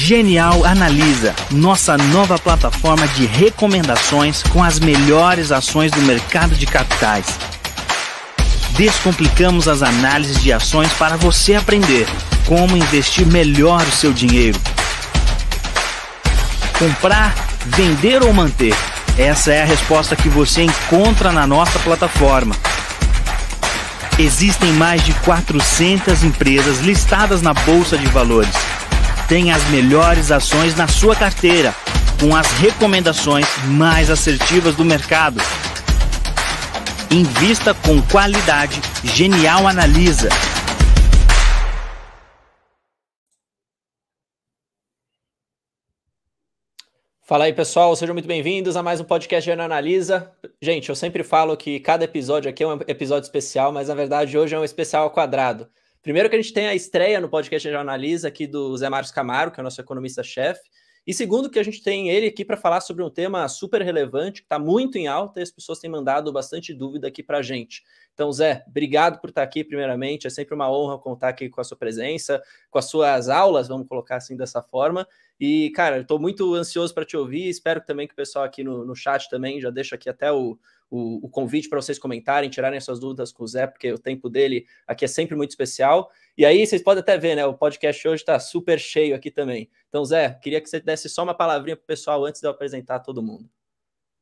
Genial Analisa, nossa nova plataforma de recomendações com as melhores ações do mercado de capitais. Descomplicamos as análises de ações para você aprender como investir melhor o seu dinheiro. Comprar, vender ou manter? Essa é a resposta que você encontra na nossa plataforma. Existem mais de 400 empresas listadas na Bolsa de Valores. Tem as melhores ações na sua carteira, com as recomendações mais assertivas do mercado. Invista com qualidade. Genial Analisa. Fala aí, pessoal, sejam muito bem-vindos a mais um podcast Genial Analisa. Gente, eu sempre falo que cada episódio aqui é um episódio especial, mas na verdade hoje é um especial ao quadrado. Primeiro que a gente tem a estreia no podcast Genial Analisa aqui do Zé Márcio Camargo, que é o nosso economista-chefe. E segundo que a gente tem ele aqui para falar sobre um tema super relevante, que está muito em alta e as pessoas têm mandado bastante dúvida aqui para a gente. Então, Zé, obrigado por estar aqui primeiramente, é sempre uma honra contar aqui com a sua presença, com as suas aulas, vamos colocar assim dessa forma. E, cara, eu estou muito ansioso para te ouvir, espero também que o pessoal aqui no chat também já deixa aqui até o convite para vocês comentarem, tirarem as suas dúvidas com o Zé, porque o tempo dele aqui é sempre muito especial. E aí vocês podem até ver, né, o podcast hoje está super cheio aqui também. Então, Zé, queria que você desse só uma palavrinha para o pessoal antes de eu apresentar todo mundo.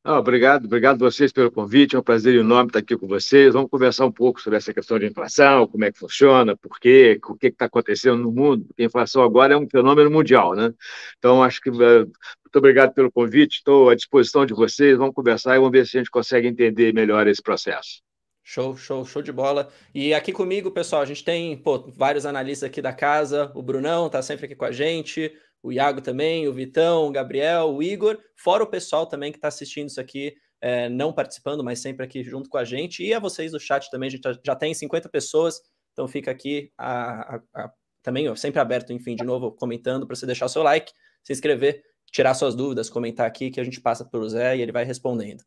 Obrigado vocês pelo convite, é um prazer enorme estar aqui com vocês. Vamos conversar um pouco sobre essa questão de inflação, como é que funciona, por quê, o que está acontecendo no mundo, porque a inflação agora é um fenômeno mundial, né? Então, acho que muito obrigado pelo convite, estou à disposição de vocês, vamos conversar e vamos ver se a gente consegue entender melhor esse processo. Show de bola. E aqui comigo, pessoal, a gente tem vários analistas aqui da casa, o Brunão está sempre aqui com a gente, o Iago também, o Vitão, o Gabriel, o Igor, fora o pessoal também que está assistindo isso aqui, não participando, mas sempre aqui junto com a gente, e a vocês do chat também, a gente já tem 50 pessoas, então fica aqui também sempre aberto, enfim, de novo, comentando para você deixar o seu like, se inscrever, tirar suas dúvidas, comentar aqui que a gente passa para o Zé e ele vai respondendo.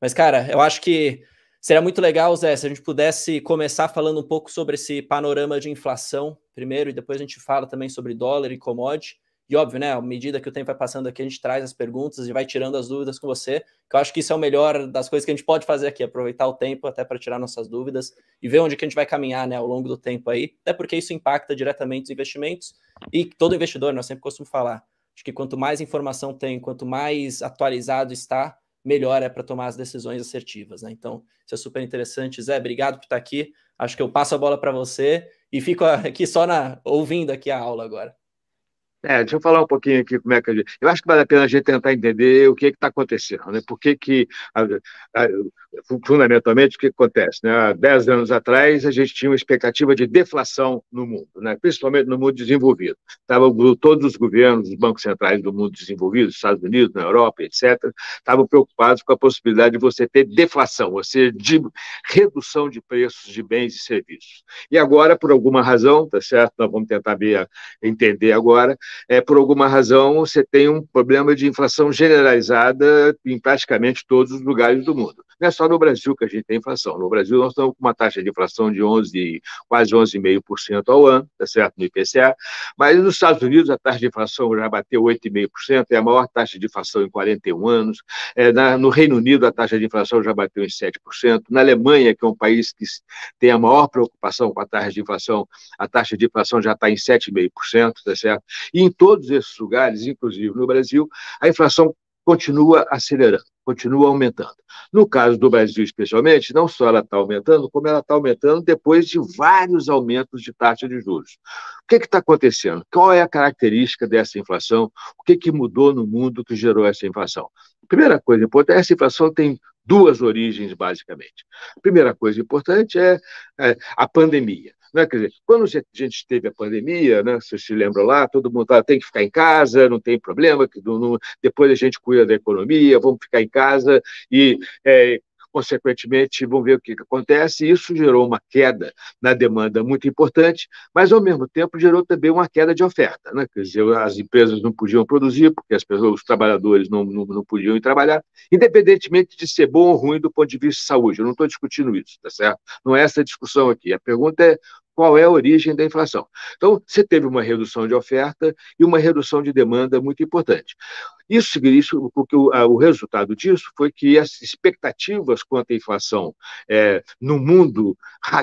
Mas, cara, eu acho que seria muito legal, Zé, se a gente pudesse começar falando um pouco sobre esse panorama de inflação primeiro, e depois a gente fala também sobre dólar e commodity. E óbvio, né, à medida que o tempo vai passando aqui, a gente traz as perguntas e vai tirando as dúvidas com você, que eu acho que isso é o melhor das coisas que a gente pode fazer aqui, aproveitar o tempo até para tirar nossas dúvidas e ver onde que a gente vai caminhar, né, ao longo do tempo aí, até porque isso impacta diretamente os investimentos e todo investidor, nós sempre costumo falar, acho que quanto mais informação tem, quanto mais atualizado está, melhor é para tomar as decisões assertivas, né? Então, isso é super interessante. Zé, obrigado por estar aqui, acho que eu passo a bola para você e fico aqui só ouvindo aqui a aula agora. Deixa eu falar um pouquinho aqui como é que eu acho que vale a pena a gente tentar entender o que está acontecendo, né? Por que fundamentalmente, o que acontece, né? Há 10 anos atrás, a gente tinha uma expectativa de deflação no mundo, né? Principalmente no mundo desenvolvido. Todos os governos, os bancos centrais do mundo desenvolvido, Estados Unidos, na Europa, etc., estavam preocupados com a possibilidade de você ter deflação, ou seja, de redução de preços de bens e serviços. E agora, por alguma razão, tá certo? Nós vamos tentar entender agora, por alguma razão, você tem um problema de inflação generalizada em praticamente todos os lugares do mundo. Não é só no Brasil que a gente tem inflação. No Brasil, nós estamos com uma taxa de inflação de quase 11,5% ao ano, tá certo, no IPCA, mas nos Estados Unidos a taxa de inflação já bateu 8,5%, é a maior taxa de inflação em 41 anos. No Reino Unido, a taxa de inflação já bateu em 7%. Na Alemanha, que é um país que tem a maior preocupação com a taxa de inflação já está em 7,5%, tá certo? E em todos esses lugares, inclusive no Brasil, a inflação continua acelerando, continua aumentando. No caso do Brasil, especialmente, não só ela está aumentando, como ela está aumentando depois de vários aumentos de taxa de juros. O que está acontecendo? Qual é a característica dessa inflação? O que mudou no mundo que gerou essa inflação? Primeira coisa importante, essa inflação tem duas origens, basicamente. A primeira coisa importante é a pandemia. Né? Quer dizer, quando a gente teve a pandemia, né, vocês se lembram lá, todo mundo tem que ficar em casa, não tem problema, depois a gente cuida da economia, vamos ficar em casa e, consequentemente, vamos ver o que acontece. Isso gerou uma queda na demanda muito importante, mas, ao mesmo tempo, gerou também uma queda de oferta. Né? Quer dizer, as empresas não podiam produzir, porque os trabalhadores não podiam ir trabalhar, independentemente de ser bom ou ruim do ponto de vista de saúde. Eu não estou discutindo isso, tá certo? Não é essa a discussão aqui. A pergunta é qual é a origem da inflação. Então, você teve uma redução de oferta e uma redução de demanda muito importante. Porque o resultado disso foi que as expectativas quanto à inflação no mundo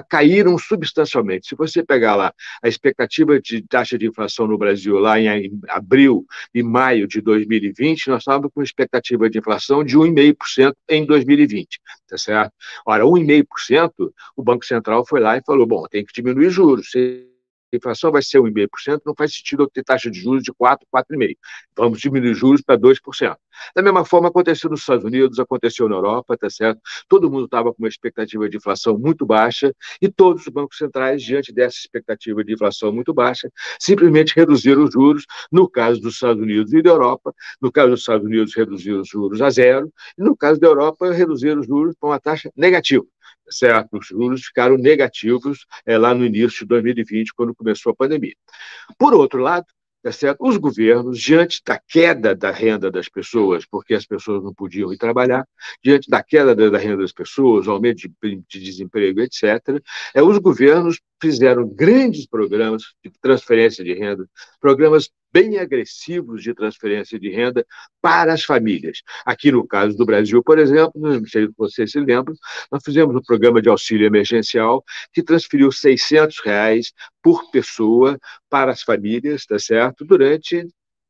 caíram substancialmente. Se você pegar lá a expectativa de taxa de inflação no Brasil, lá em abril e maio de 2020, nós estávamos com expectativa de inflação de 1,5% em 2020, tá certo? Ora, 1,5%, o Banco Central foi lá e falou, bom, tem que diminuir juros, a inflação vai ser 1,5%, não faz sentido eu ter taxa de juros de 4, 4,5%. Vamos diminuir juros para 2%. Da mesma forma, aconteceu nos Estados Unidos, aconteceu na Europa, tá certo? Todo mundo estava com uma expectativa de inflação muito baixa e todos os bancos centrais, diante dessa expectativa de inflação muito baixa, simplesmente reduziram os juros. No caso dos Estados Unidos e da Europa, no caso dos Estados Unidos, reduziram os juros a zero, e no caso da Europa, reduziram os juros para uma taxa negativa. Certo? Os juros ficaram negativos lá no início de 2020, quando começou a pandemia. Por outro lado, tá certo? Os governos, diante da queda da renda das pessoas, porque as pessoas não podiam ir trabalhar, diante da queda da renda das pessoas, aumento de desemprego, etc., os governos fizeram grandes programas de transferência de renda, programas bem agressivos de transferência de renda para as famílias. Aqui no caso do Brasil, por exemplo, não sei se vocês se lembram, nós fizemos um programa de auxílio emergencial que transferiu R$ 600 por pessoa para as famílias, tá certo? Durante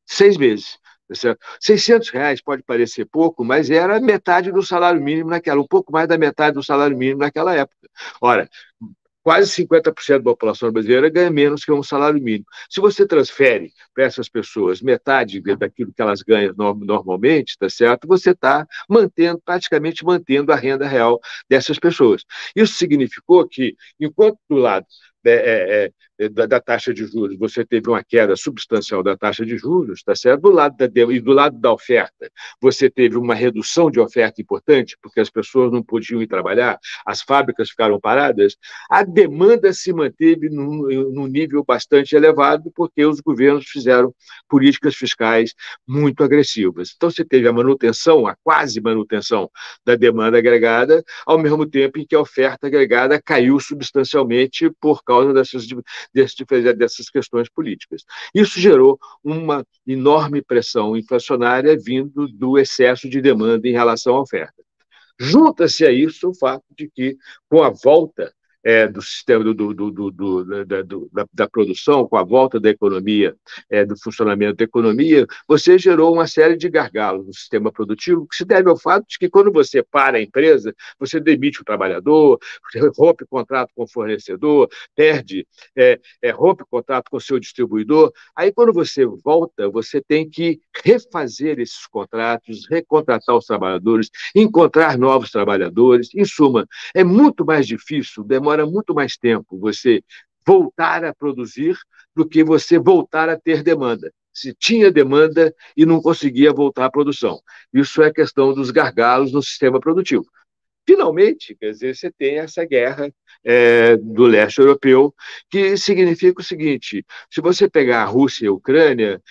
6 meses. Tá certo? R$ 600 pode parecer pouco, mas era metade do salário mínimo um pouco mais da metade do salário mínimo naquela época. Ora, quase 50% da população brasileira ganha menos que um salário mínimo. Se você transfere para essas pessoas metade daquilo que elas ganham normalmente, tá certo? Você está praticamente mantendo a renda real dessas pessoas. Isso significou que, enquanto do lado da taxa de juros, você teve uma queda substancial da taxa de juros, tá certo? Do lado da oferta, você teve uma redução de oferta importante, porque as pessoas não podiam ir trabalhar, as fábricas ficaram paradas, a demanda se manteve num nível bastante elevado, porque os governos fizeram políticas fiscais muito agressivas. Então, você teve a quase manutenção da demanda agregada, ao mesmo tempo em que a oferta agregada caiu substancialmente por causa dessas questões políticas. Isso gerou uma enorme pressão inflacionária vindo do excesso de demanda em relação à oferta. Junta-se a isso o fato de que, com a volta do sistema da produção, com a volta da economia, do funcionamento da economia, você gerou uma série de gargalos no sistema produtivo, que se deve ao fato de que, quando você para a empresa, você demite o trabalhador, rompe contrato com o fornecedor, rompe contrato com o seu distribuidor. Aí, quando você volta, você tem que refazer esses contratos, recontratar os trabalhadores, encontrar novos trabalhadores. Em suma, é muito mais difícil, demora muito mais tempo você voltar a produzir do que você voltar a ter demanda. Se tinha demanda e não conseguia voltar à produção. Isso é questão dos gargalos no sistema produtivo. Finalmente, quer dizer, você tem essa guerra do leste europeu, que significa o seguinte: se você pegar a Rússia e a Ucrânia,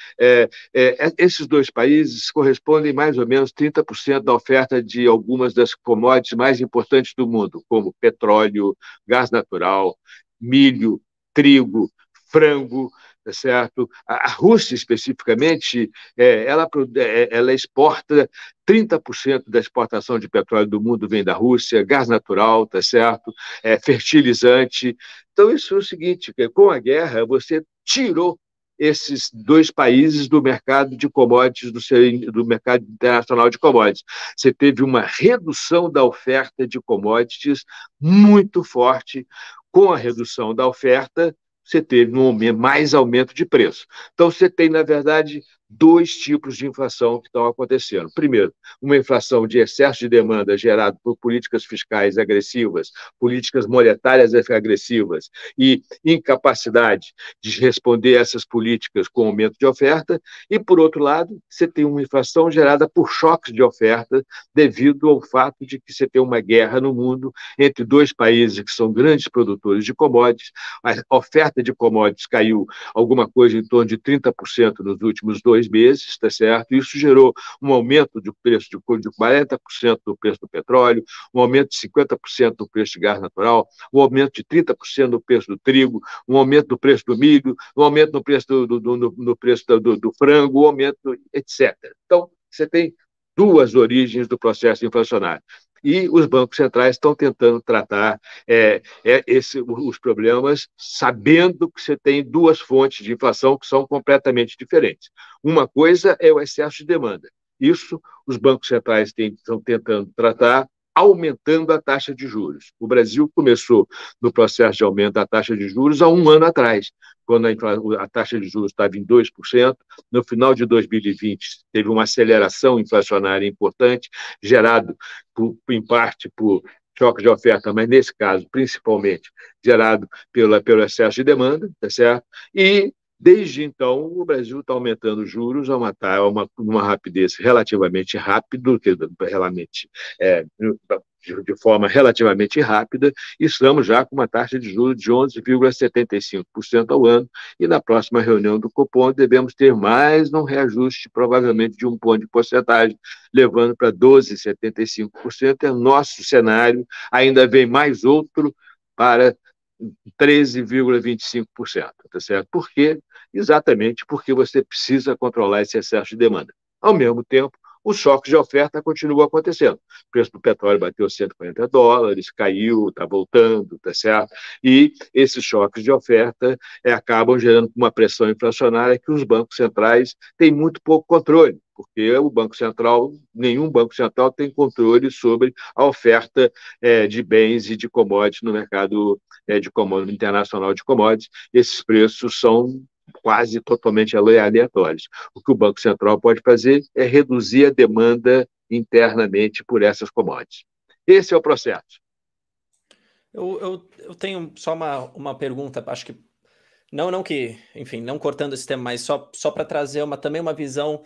esses dois países correspondem mais ou menos 30% da oferta de algumas das commodities mais importantes do mundo, como petróleo, gás natural, milho, trigo, frango. Tá certo? A Rússia, especificamente, ela exporta 30% da exportação de petróleo do mundo vem da Rússia, gás natural, tá certo? Fertilizante. Então, isso é o seguinte, que com a guerra, você tirou esses dois países do mercado de commodities, do mercado internacional de commodities. Você teve uma redução da oferta de commodities muito forte. Com a redução da oferta, você teve mais aumento de preço. Então, você tem, na verdade, dois tipos de inflação que estão acontecendo. Primeiro, uma inflação de excesso de demanda gerada por políticas fiscais agressivas, políticas monetárias agressivas e incapacidade de responder a essas políticas com aumento de oferta. E, por outro lado, você tem uma inflação gerada por choques de oferta devido ao fato de que você tem uma guerra no mundo entre dois países que são grandes produtores de commodities. A oferta de commodities caiu alguma coisa em torno de 30% nos últimos 2 2 meses, tá certo? Isso gerou um aumento do preço de 40% do preço do petróleo, um aumento de 50% do preço de gás natural, um aumento de 30% do preço do trigo, um aumento do preço do milho, um aumento no preço no preço do frango, um aumento, etc. Então, você tem duas origens do processo inflacionário. E os bancos centrais estão tentando tratar os problemas, sabendo que você tem duas fontes de inflação que são completamente diferentes. Uma coisa é o excesso de demanda. Isso os bancos centrais estão tentando tratar, aumentando a taxa de juros. O Brasil começou no processo de aumento da taxa de juros há um ano atrás, quando a taxa de juros estava em 2%. No final de 2020, teve uma aceleração inflacionária importante, gerado, em parte, por choque de oferta, mas, nesse caso, principalmente, gerado pelo excesso de demanda, tá certo? E, desde então, o Brasil está aumentando os juros a uma rapidez relativamente rápida, de forma relativamente rápida, e estamos já com uma taxa de juros de 11,75% ao ano, e na próxima reunião do Copom devemos ter mais um reajuste, provavelmente de 1 ponto de porcentagem, levando para 12,75%. É nosso cenário, ainda vem mais outro para 13,25%, tá certo? Por quê? Exatamente porque você precisa controlar esse excesso de demanda. Ao mesmo tempo, o choque de oferta continua acontecendo. O preço do petróleo bateu $140, caiu, está voltando, tá certo? E esses choques de oferta acabam gerando uma pressão inflacionária que os bancos centrais têm muito pouco controle, porque nenhum banco central tem controle sobre a oferta de bens e de commodities no mercado internacional de commodities. Esses preços são quase totalmente aleatórios. O que o Banco Central pode fazer é reduzir a demanda internamente por essas commodities. Esse é o processo. Eu tenho só uma pergunta, acho que não que, enfim, não cortando esse tema, mas só para trazer também uma visão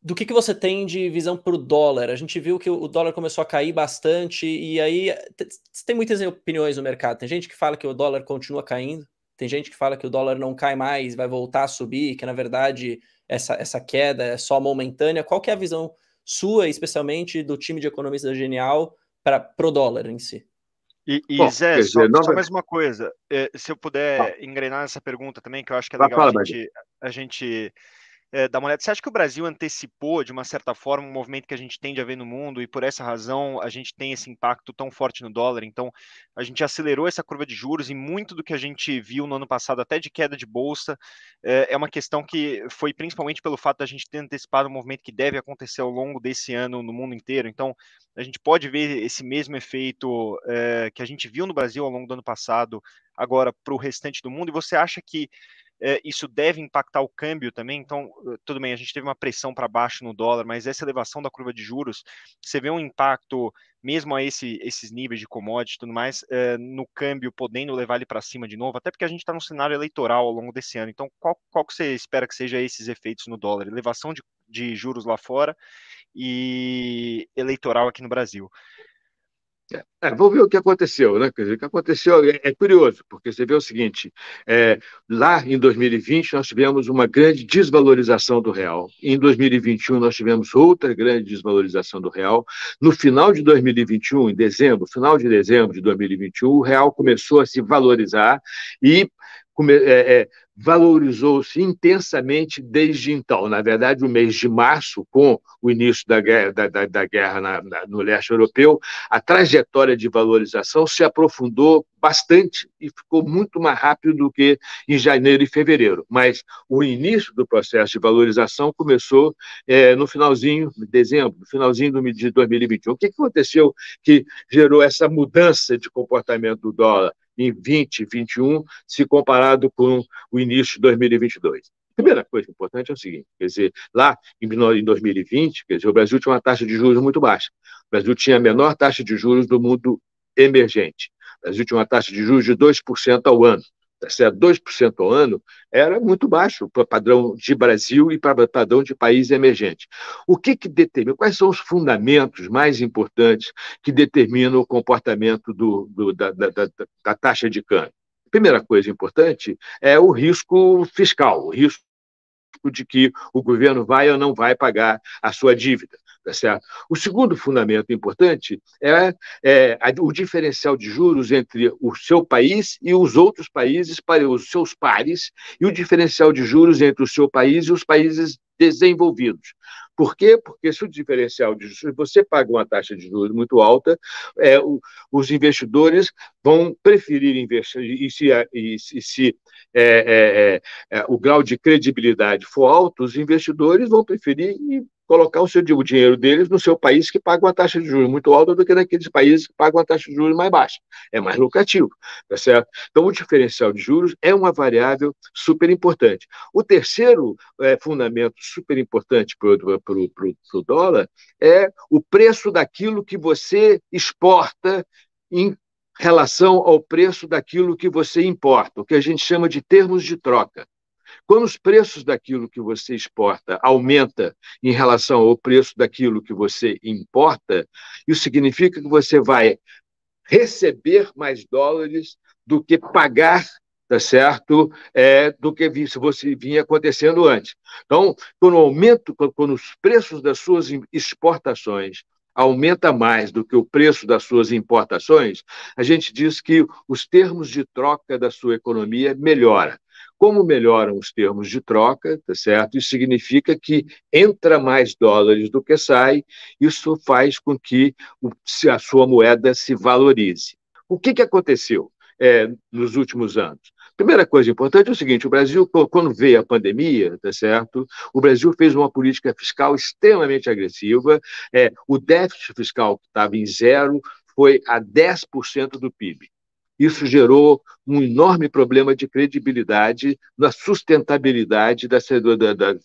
do que você tem de visão para o dólar. A gente viu que o dólar começou a cair bastante, e aí tem muitas opiniões no mercado. Tem gente que fala que o dólar continua caindo, tem gente que fala que o dólar não cai mais, vai voltar a subir, que na verdade essa queda é só momentânea. Qual que é a visão sua, especialmente do time de economistas da Genial, para o dólar em si? Bom, Zé, só mais uma coisa, se eu puder engrenar nessa pergunta também, que eu acho que é legal a gente dar uma olhada. Você acha que o Brasil antecipou, de uma certa forma, um movimento que a gente tende a ver no mundo, e por essa razão a gente tem esse impacto tão forte no dólar? Então, a gente acelerou essa curva de juros, e muito do que a gente viu no ano passado, até de queda de bolsa, é uma questão que foi principalmente pelo fato da gente ter antecipado um movimento que deve acontecer ao longo desse ano no mundo inteiro. Então, a gente pode ver esse mesmo efeito que a gente viu no Brasil ao longo do ano passado, agora para o restante do mundo. E você acha que isso deve impactar o câmbio também? Então, tudo bem, a gente teve uma pressão para baixo no dólar, mas essa elevação da curva de juros, você vê um impacto, mesmo a esses níveis de commodity e tudo mais, no câmbio, podendo levar ele para cima de novo, até porque a gente está num cenário eleitoral ao longo desse ano. Então, qual que você espera que seja esses efeitos no dólar? Elevação de juros lá fora e eleitoral aqui no Brasil. Vamos ver o que aconteceu, né? Quer dizer, o que aconteceu é curioso, porque você vê o seguinte: lá em 2020 nós tivemos uma grande desvalorização do real, em 2021 nós tivemos outra grande desvalorização do real. No final de 2021, final de dezembro de 2021, o real começou a se valorizar e valorizou-se intensamente desde então. Na verdade, o mês de março, com o início da guerra no leste europeu, a trajetória de valorização se aprofundou bastante e ficou muito mais rápido do que em janeiro e fevereiro. Mas o início do processo de valorização começou no finalzinho de dezembro, no finalzinho de 2021. O que aconteceu que gerou essa mudança de comportamento do dólar em 2021, se comparado com o início de 2022? A primeira coisa importante é o seguinte: quer dizer, lá em 2020, quer dizer, o Brasil tinha uma taxa de juros muito baixa. O Brasil tinha a menor taxa de juros do mundo emergente. O Brasil tinha uma taxa de juros de 2% ao ano. 2% ao ano era muito baixo para o padrão de Brasil e para o padrão de país emergente. O que determina? Quais são os fundamentos mais importantes que determinam o comportamento da taxa de câmbio? A primeira coisa importante é o risco fiscal, o risco prognóstico de que o governo vai ou não vai pagar a sua dívida. Tá certo? O segundo fundamento importante é o diferencial de juros entre o seu país e os outros países, para os seus pares, e o diferencial de juros entre o seu país e os países desenvolvidos. Por quê? Porque se o diferencial de juros, se você paga uma taxa de juros muito alta, os investidores vão preferir investir, e se o grau de credibilidade for alto, os investidores vão preferir colocar o dinheiro deles no seu país, que paga uma taxa de juros muito alta, do que naqueles países que pagam uma taxa de juros mais baixa. É mais lucrativo, tá certo? Então, o diferencial de juros é uma variável super importante. O terceiro fundamento super importante para o dólar é o preço daquilo que você exporta em relação ao preço daquilo que você importa, o que a gente chama de termos de troca. Quando os preços daquilo que você exporta aumenta em relação ao preço daquilo que você importa, isso significa que você vai receber mais dólares do que pagar, tá certo? Do que se você vinha acontecendo antes. Então, quando os preços das suas exportações aumenta mais do que o preço das suas importações, a gente diz que os termos de troca da sua economia melhoram. Como melhoram os termos de troca, tá certo? Isso significa que entra mais dólares do que sai, isso faz com que a sua moeda se valorize. O que aconteceu nos últimos anos? Primeira coisa importante é o seguinte: o Brasil, quando veio a pandemia, tá certo? O Brasil fez uma política fiscal extremamente agressiva, o déficit fiscal que estava em 0 foi a 10% do PIB. Isso gerou um enorme problema de credibilidade na sustentabilidade da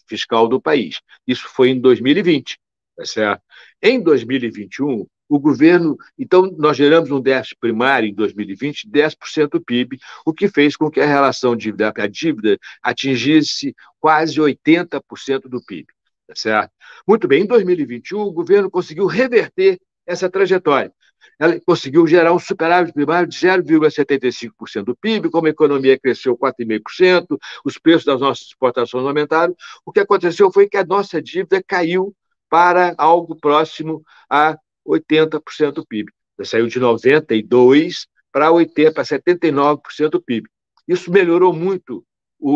fiscal do país. Isso foi em 2020, tá certo? Em 2021, o governo... Então, nós geramos um déficit primário em 2020 de 10% do PIB, o que fez com que a relação dívida atingisse quase 80% do PIB, tá certo? Muito bem, em 2021, o governo conseguiu reverter essa trajetória. Ela conseguiu gerar um superávit primário de 0,75% do PIB, como a economia cresceu 4,5%, os preços das nossas exportações aumentaram. O que aconteceu foi que a nossa dívida caiu para algo próximo a 80% do PIB. Ela saiu de 92% para 79% do PIB. Isso melhorou muito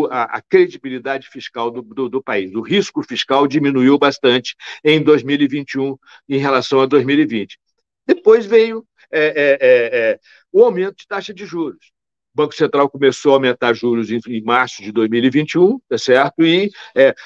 a credibilidade fiscal do país. O risco fiscal diminuiu bastante em 2021 em relação a 2020. Depois veio o aumento de taxa de juros. O Banco Central começou a aumentar juros em março de 2021, tá certo? E,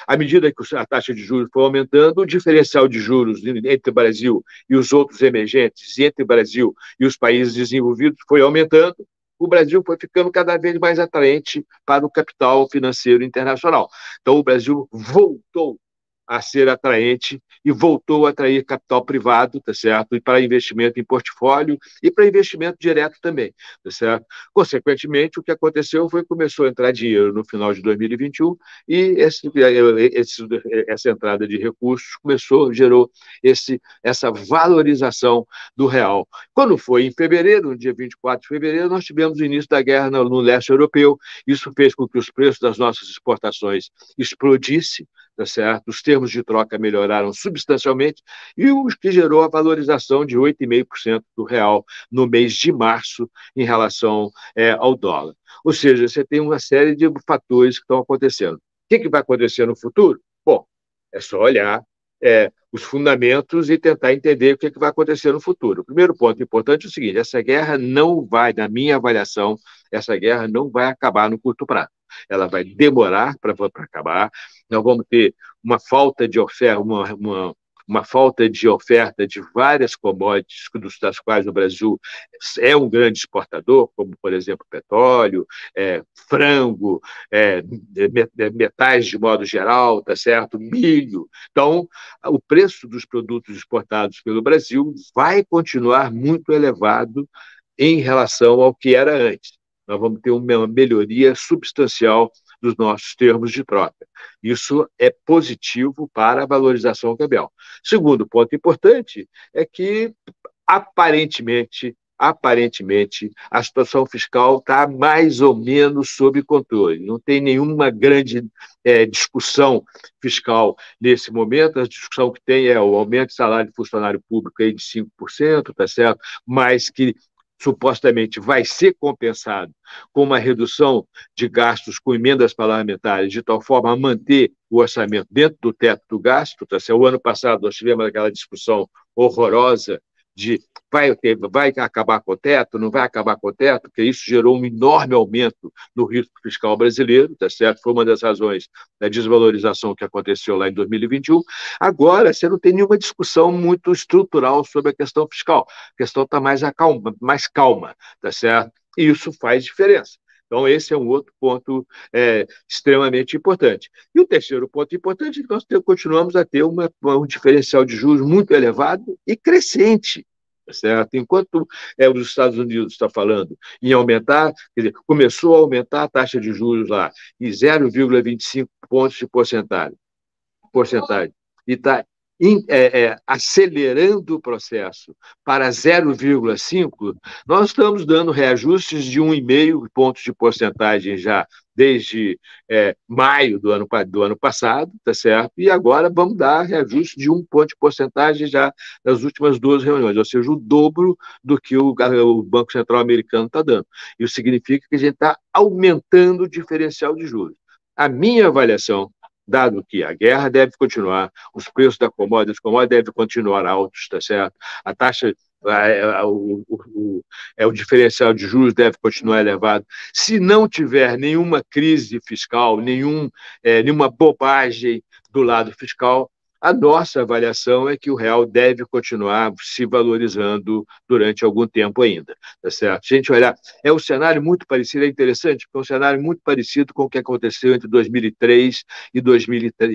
à medida que a taxa de juros foi aumentando, o diferencial de juros entre o Brasil e os outros emergentes, e entre o Brasil e os países desenvolvidos, foi aumentando. O Brasil foi ficando cada vez mais atraente para o capital financeiro internacional. Então, o Brasil voltou a ser atraente e voltou a atrair capital privado, tá certo? E para investimento em portfólio e para investimento direto também, tá certo? Consequentemente, o que aconteceu foi que começou a entrar dinheiro no final de 2021 e essa entrada de recursos gerou essa valorização do real. Quando foi em fevereiro, no dia 24 de fevereiro, nós tivemos o início da guerra no leste europeu. Isso fez com que os preços das nossas exportações explodissem, tá certo? Os termos de troca melhoraram substancialmente e o que gerou a valorização de 8,5% do real no mês de março em relação ao dólar. Ou seja, você tem uma série de fatores que estão acontecendo. O que vai acontecer no futuro? Bom, é só olhar os fundamentos e tentar entender o que vai acontecer no futuro. O primeiro ponto importante é o seguinte: essa guerra não vai, na minha avaliação, essa guerra não vai acabar no curto prazo. Ela vai demorar para acabar. Nós vamos ter uma falta de oferta, uma falta de oferta de várias commodities, das quais o Brasil é um grande exportador, como, por exemplo, petróleo, frango, metais de modo geral, tá certo? Milho. Então, o preço dos produtos exportados pelo Brasil vai continuar muito elevado em relação ao que era antes. Nós vamos ter uma melhoria substancial dos nossos termos de troca. Isso é positivo para a valorização cambial. Segundo ponto importante é que, aparentemente, aparentemente, a situação fiscal está mais ou menos sob controle. Não tem nenhuma grande discussão fiscal nesse momento. A discussão que tem é o aumento de salário de funcionário público aí de 5%, tá certo? Mas que supostamente vai ser compensado com uma redução de gastos com emendas parlamentares, de tal forma a manter o orçamento dentro do teto do gasto. Tá certo? O ano passado nós tivemos aquela discussão horrorosa de vai acabar com o teto, não vai acabar com o teto, porque isso gerou um enorme aumento no risco fiscal brasileiro, tá certo? Foi uma das razões da desvalorização que aconteceu lá em 2021. Agora, você não tem nenhuma discussão muito estrutural sobre a questão fiscal. A questão está mais calma, tá certo? E isso faz diferença. Então, esse é um outro ponto extremamente importante. E o terceiro ponto importante é que nós continuamos a ter um diferencial de juros muito elevado e crescente. Certo? Enquanto os Estados Unidos está falando em aumentar, quer dizer, começou a aumentar a taxa de juros lá em 0,25 pontos de porcentagem e está acelerando o processo para 0,5, nós estamos dando reajustes de 1,5 pontos de porcentagem já desde maio do ano passado, tá certo? E agora vamos dar reajuste de 1 ponto de porcentagem já nas últimas 2 reuniões, ou seja, o dobro do que o Banco Central americano está dando. Isso significa que a gente está aumentando o diferencial de juros. A minha avaliação, dado que a guerra deve continuar, os preços das commodities devem continuar altos, tá certo? A taxa, o diferencial de juros deve continuar elevado. Se não tiver nenhuma crise fiscal, nenhuma bobagem do lado fiscal, a nossa avaliação é que o real deve continuar se valorizando durante algum tempo ainda, tá certo? Se a gente olhar, é um cenário muito parecido, é interessante, porque é um cenário muito parecido com o que aconteceu entre 2003 e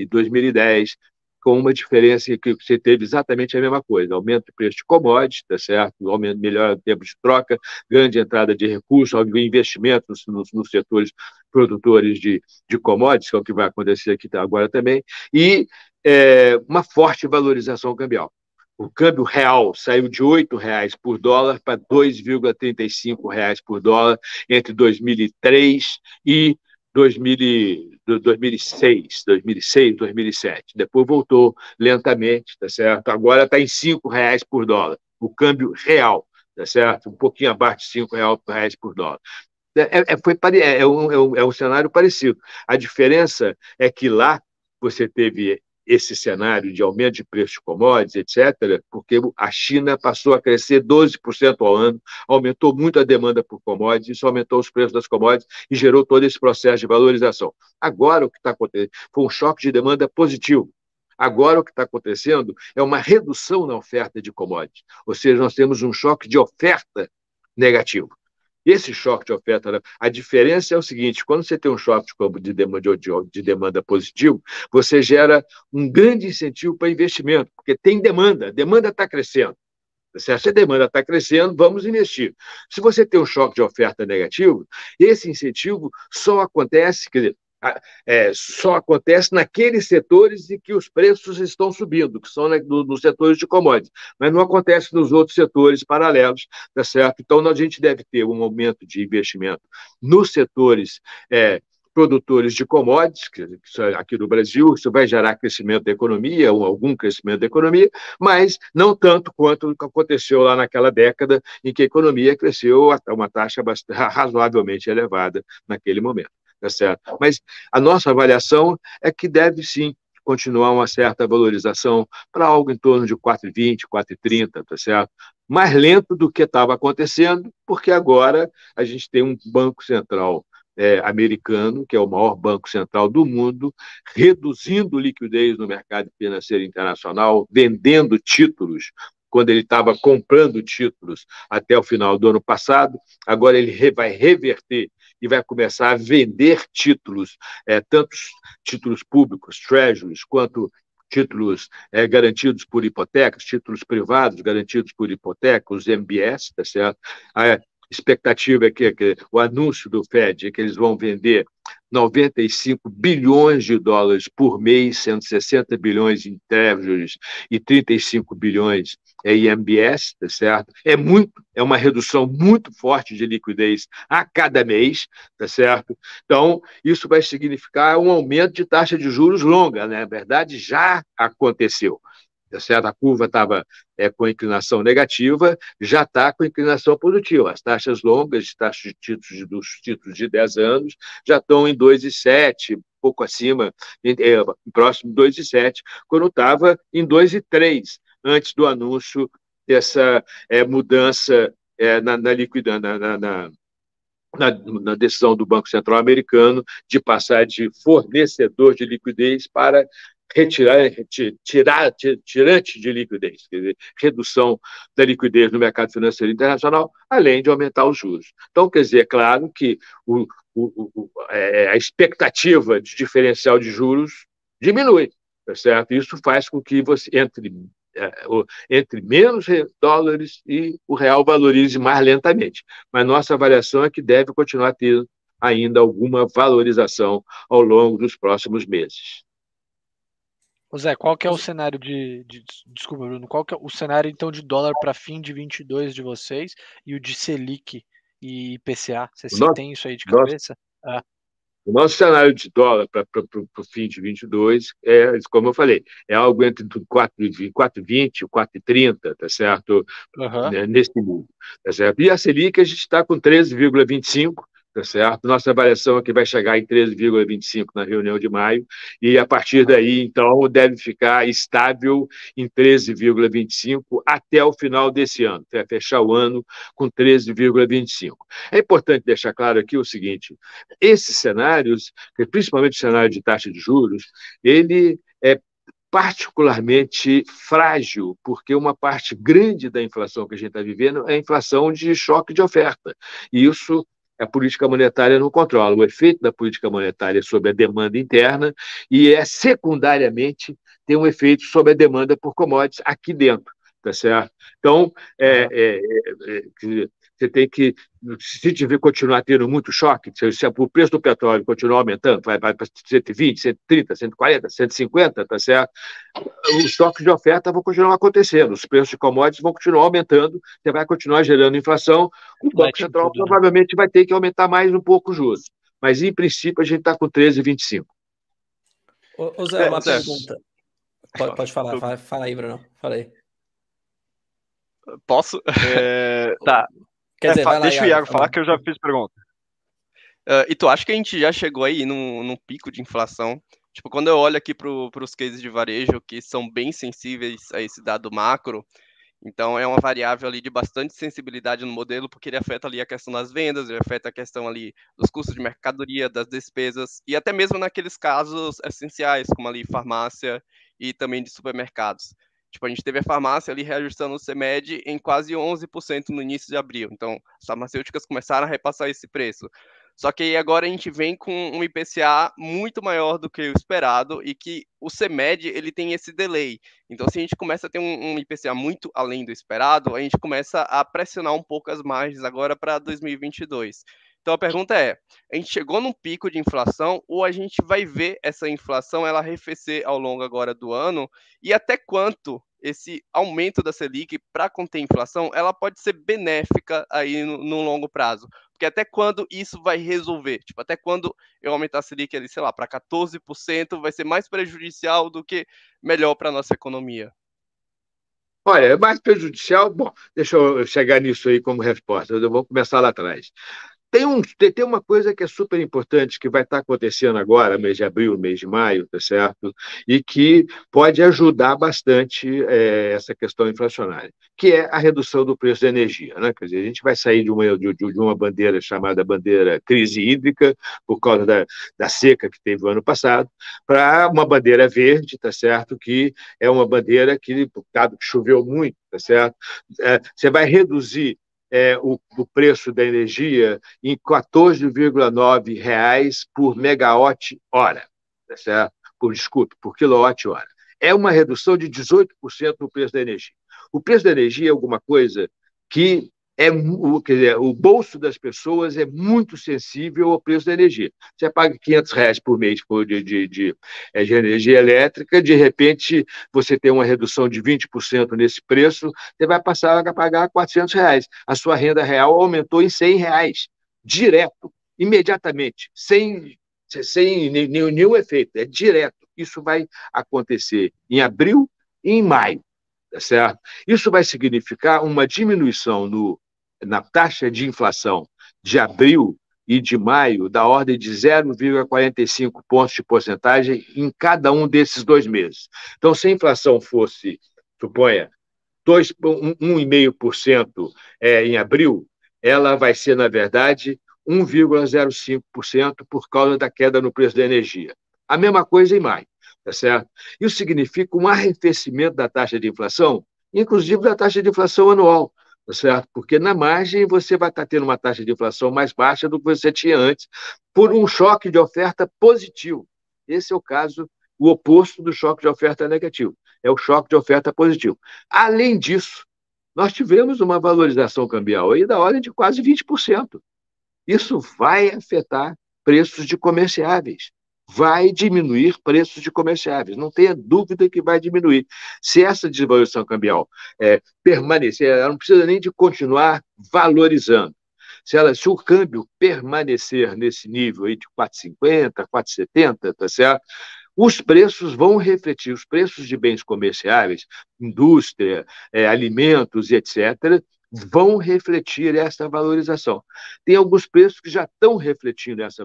2010, com uma diferença que você teve exatamente a mesma coisa, aumento de preço de commodities, tá certo? Aumento, melhor tempo de troca, grande entrada de recursos, investimento nos setores produtores de commodities, que é o que vai acontecer aqui agora também, e uma forte valorização cambial. O câmbio real saiu de R$ 8,00 por dólar para R$ 2,35 por dólar entre 2003 e 2006, 2007. Depois voltou lentamente, tá certo? Agora está em R$ 5,00 por dólar, o câmbio real, tá certo? Um pouquinho abaixo de R$ 5,00 por dólar. É um cenário parecido. A diferença é que lá você teve esse cenário de aumento de preço de commodities, etc., porque a China passou a crescer 12% ao ano, aumentou muito a demanda por commodities, isso aumentou os preços das commodities e gerou todo esse processo de valorização. Agora, o que está acontecendo foi um choque de demanda positivo. Agora, o que está acontecendo é uma redução na oferta de commodities, ou seja, nós temos um choque de oferta negativo. Esse choque de oferta, a diferença é o seguinte: quando você tem um choque de demanda positivo, você gera um grande incentivo para investimento, porque tem demanda, a demanda está crescendo. Se a demanda está crescendo, vamos investir. Se você tem um choque de oferta negativo, esse incentivo só acontece, quer dizer, só acontece naqueles setores em que os preços estão subindo, que são nos setores de commodities, mas não acontece nos outros setores paralelos, tá certo? Então, a gente deve ter um aumento de investimento nos setores produtores de commodities, que aqui no Brasil, isso vai gerar crescimento da economia, ou algum crescimento da economia, mas não tanto quanto aconteceu lá naquela década em que a economia cresceu a uma taxa razoavelmente elevada naquele momento. Tá certo? Mas a nossa avaliação é que deve sim continuar uma certa valorização para algo em torno de 4,20, 4,30, tá certo? Mais lento do que estava acontecendo, porque agora a gente tem um Banco Central americano, que é o maior banco central do mundo, reduzindo liquidez no mercado financeiro internacional, vendendo títulos, quando ele estava comprando títulos até o final do ano passado. Agora ele vai reverter e vai começar a vender títulos, tanto títulos públicos, treasuries, quanto títulos garantidos por hipotecas, títulos privados garantidos por hipotecas, os MBS, tá certo? A expectativa é que o anúncio do Fed é que eles vão vender 95 bilhões de dólares por mês, sendo 60 bilhões em Treasuries e 35 bilhões em MBS, tá certo? É uma redução muito forte de liquidez a cada mês, tá certo? Então, isso vai significar um aumento de taxa de juros longa, né? Na verdade, já aconteceu. Tá certo? A curva estava com inclinação negativa, já está com inclinação positiva. As taxas longas, taxas de títulos dos títulos de 10 anos, já estão em 2,7, pouco acima, próximo de 2,7, quando estava em 2,3, antes do anúncio dessa mudança na decisão do Banco Central americano de passar de fornecedor de liquidez para tirante de liquidez, quer dizer, redução da liquidez no mercado financeiro internacional, além de aumentar os juros. Então, quer dizer, é claro que a expectativa de diferencial de juros diminui, tá certo? Isso faz com que você entre menos dólares e o real valorize mais lentamente. Mas nossa avaliação é que deve continuar tendo ainda alguma valorização ao longo dos próximos meses. Zé, qual que é o cenário desculpa, Bruno, qual que é o cenário então de dólar para fim de 22 de vocês e o de Selic e IPCA? Você tem isso aí de cabeça? O nosso cenário de dólar para o fim de 22 como eu falei, é algo entre 4,20 e 4,30, tá certo? Nesse nível, tá certo? E a Selic a gente está com 13,25, tá certo? Nossa avaliação é que vai chegar em 13,25 na reunião de maio, e a partir daí, então, deve ficar estável em 13,25 até o final desse ano, vai fechar o ano com 13,25. É importante deixar claro aqui o seguinte, esses cenários, principalmente o cenário de taxa de juros, ele é particularmente frágil, porque uma parte grande da inflação que a gente está vivendo é a inflação de choque de oferta, e isso a política monetária não controla. O efeito da política monetária sobre a demanda interna e secundariamente, tem um efeito sobre a demanda por commodities aqui dentro, tá certo? Então, você tem que, se tiver continuar tendo muito choque, se o preço do petróleo continuar aumentando, vai para 120, 130, 140, 150, tá certo? Os choques de oferta vão continuar acontecendo, os preços de commodities vão continuar aumentando, você vai continuar gerando inflação, o Banco Central provavelmente vai ter que aumentar mais um pouco os juros. Mas, em princípio, a gente está com 13,25. Ô Zé, uma pergunta. Pode falar, fala aí, Bruno. Fala aí. Posso? Tá. Quer dizer, vai lá, deixa o Iago falar que eu já fiz pergunta. E tu acha que a gente já chegou aí num pico de inflação? Tipo, quando eu olho aqui para os cases de varejo, que são bem sensíveis a esse dado macro, então é uma variável ali de bastante sensibilidade no modelo, porque ele afeta ali a questão das vendas, ele afeta a questão ali dos custos de mercadoria, das despesas, e até mesmo naqueles casos essenciais, como ali farmácia e também de supermercados. Tipo, a gente teve a farmácia ali reajustando o CMED em quase 11% no início de abril. Então, as farmacêuticas começaram a repassar esse preço. Só que aí agora a gente vem com um IPCA muito maior do que o esperado e que o CMED, ele tem esse delay. Então, se a gente começa a ter um IPCA muito além do esperado, a gente começa a pressionar um pouco as margens agora para 2022. Então, a pergunta é, a gente chegou num pico de inflação ou a gente vai ver essa inflação ela arrefecer ao longo agora do ano? E até quanto esse aumento da Selic para conter a inflação, ela pode ser benéfica aí no longo prazo? Porque até quando isso vai resolver? Tipo, até quando eu aumentar a Selic ali, sei lá, para 14%, vai ser mais prejudicial do que melhor para a nossa economia? Olha, é mais prejudicial? Bom, deixa eu chegar nisso aí como resposta. Eu vou começar lá atrás. Tem uma coisa que é super importante que vai estar acontecendo agora, mês de abril, mês de maio, tá certo? E que pode ajudar bastante essa questão inflacionária, que é a redução do preço da energia, né? Quer dizer, a gente vai sair de uma bandeira chamada bandeira crise hídrica, por causa da seca que teve o ano passado, para uma bandeira verde, tá certo? Que é uma bandeira que, dado que choveu muito, tá certo? Você vai reduzir o preço da energia em R$ 14,9 por megawatt-hora, tá certo? Por quilowatt-hora. É uma redução de 18% no preço da energia. O preço da energia é alguma coisa que quer dizer, o bolso das pessoas é muito sensível ao preço da energia. Você paga R$ 500 por mês de energia elétrica, de repente você tem uma redução de 20% nesse preço, você vai passar a pagar R$ 400. A sua renda real aumentou em R$ 100, direto, imediatamente, sem nenhum efeito, é direto. Isso vai acontecer em abril e em maio, tá certo? Isso vai significar uma diminuição na taxa de inflação de abril e de maio da ordem de 0,45 pontos de porcentagem em cada um desses 2 meses. Então, se a inflação fosse, suponha, 1,5% em abril, ela vai ser, na verdade, 1,05% por causa da queda no preço da energia. A mesma coisa em maio, tá certo? Isso significa um arrefecimento da taxa de inflação, inclusive da taxa de inflação anual, tá certo? Porque na margem você vai estar tendo uma taxa de inflação mais baixa do que você tinha antes, por um choque de oferta positivo. Esse é o caso, o oposto do choque de oferta negativo. É o choque de oferta positivo. Além disso, nós tivemos uma valorização cambial aí da ordem de quase 20%. Isso vai afetar preços de comerciáveis, vai diminuir preços de comerciáveis, não tenha dúvida que vai diminuir. Se essa desvalorização cambial permanecer, ela não precisa nem de continuar valorizando. Se o câmbio permanecer nesse nível aí de 4,50, 4,70, tá certo? Os preços vão refletir, os preços de bens comerciáveis, indústria, alimentos e etc., vão refletir essa valorização. Tem alguns preços que já estão refletindo essa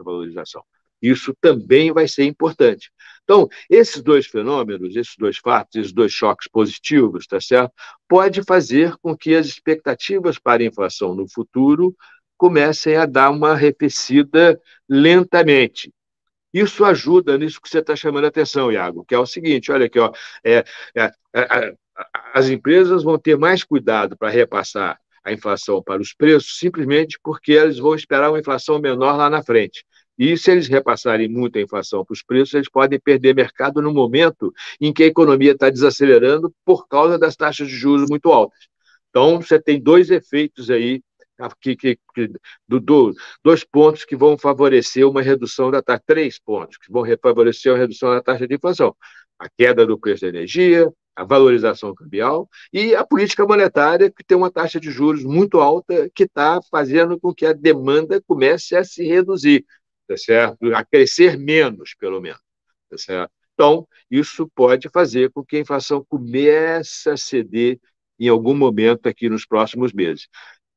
valorização. Isso também vai ser importante. Então, esses 2 fenômenos, esses 2 fatos, esses 2 choques positivos, tá certo? Pode fazer com que as expectativas para a inflação no futuro comecem a dar uma arrefecida lentamente. Isso ajuda nisso que você está chamando a atenção, Iago, que é o seguinte, olha aqui, ó, as empresas vão ter mais cuidado para repassar a inflação para os preços, simplesmente porque eles vão esperar uma inflação menor lá na frente. E se eles repassarem muito a inflação para os preços, eles podem perder mercado no momento em que a economia está desacelerando por causa das taxas de juros muito altas. Então, você tem 2 efeitos aí, 2 pontos que vão favorecer uma redução da taxa, 3 pontos que vão favorecer uma redução da taxa de inflação. A queda do preço da energia, a valorização cambial e a política monetária, que tem uma taxa de juros muito alta, que está fazendo com que a demanda comece a se reduzir, tá certo? A crescer menos, pelo menos, tá certo? Então, isso pode fazer com que a inflação comece a ceder em algum momento aqui nos próximos meses.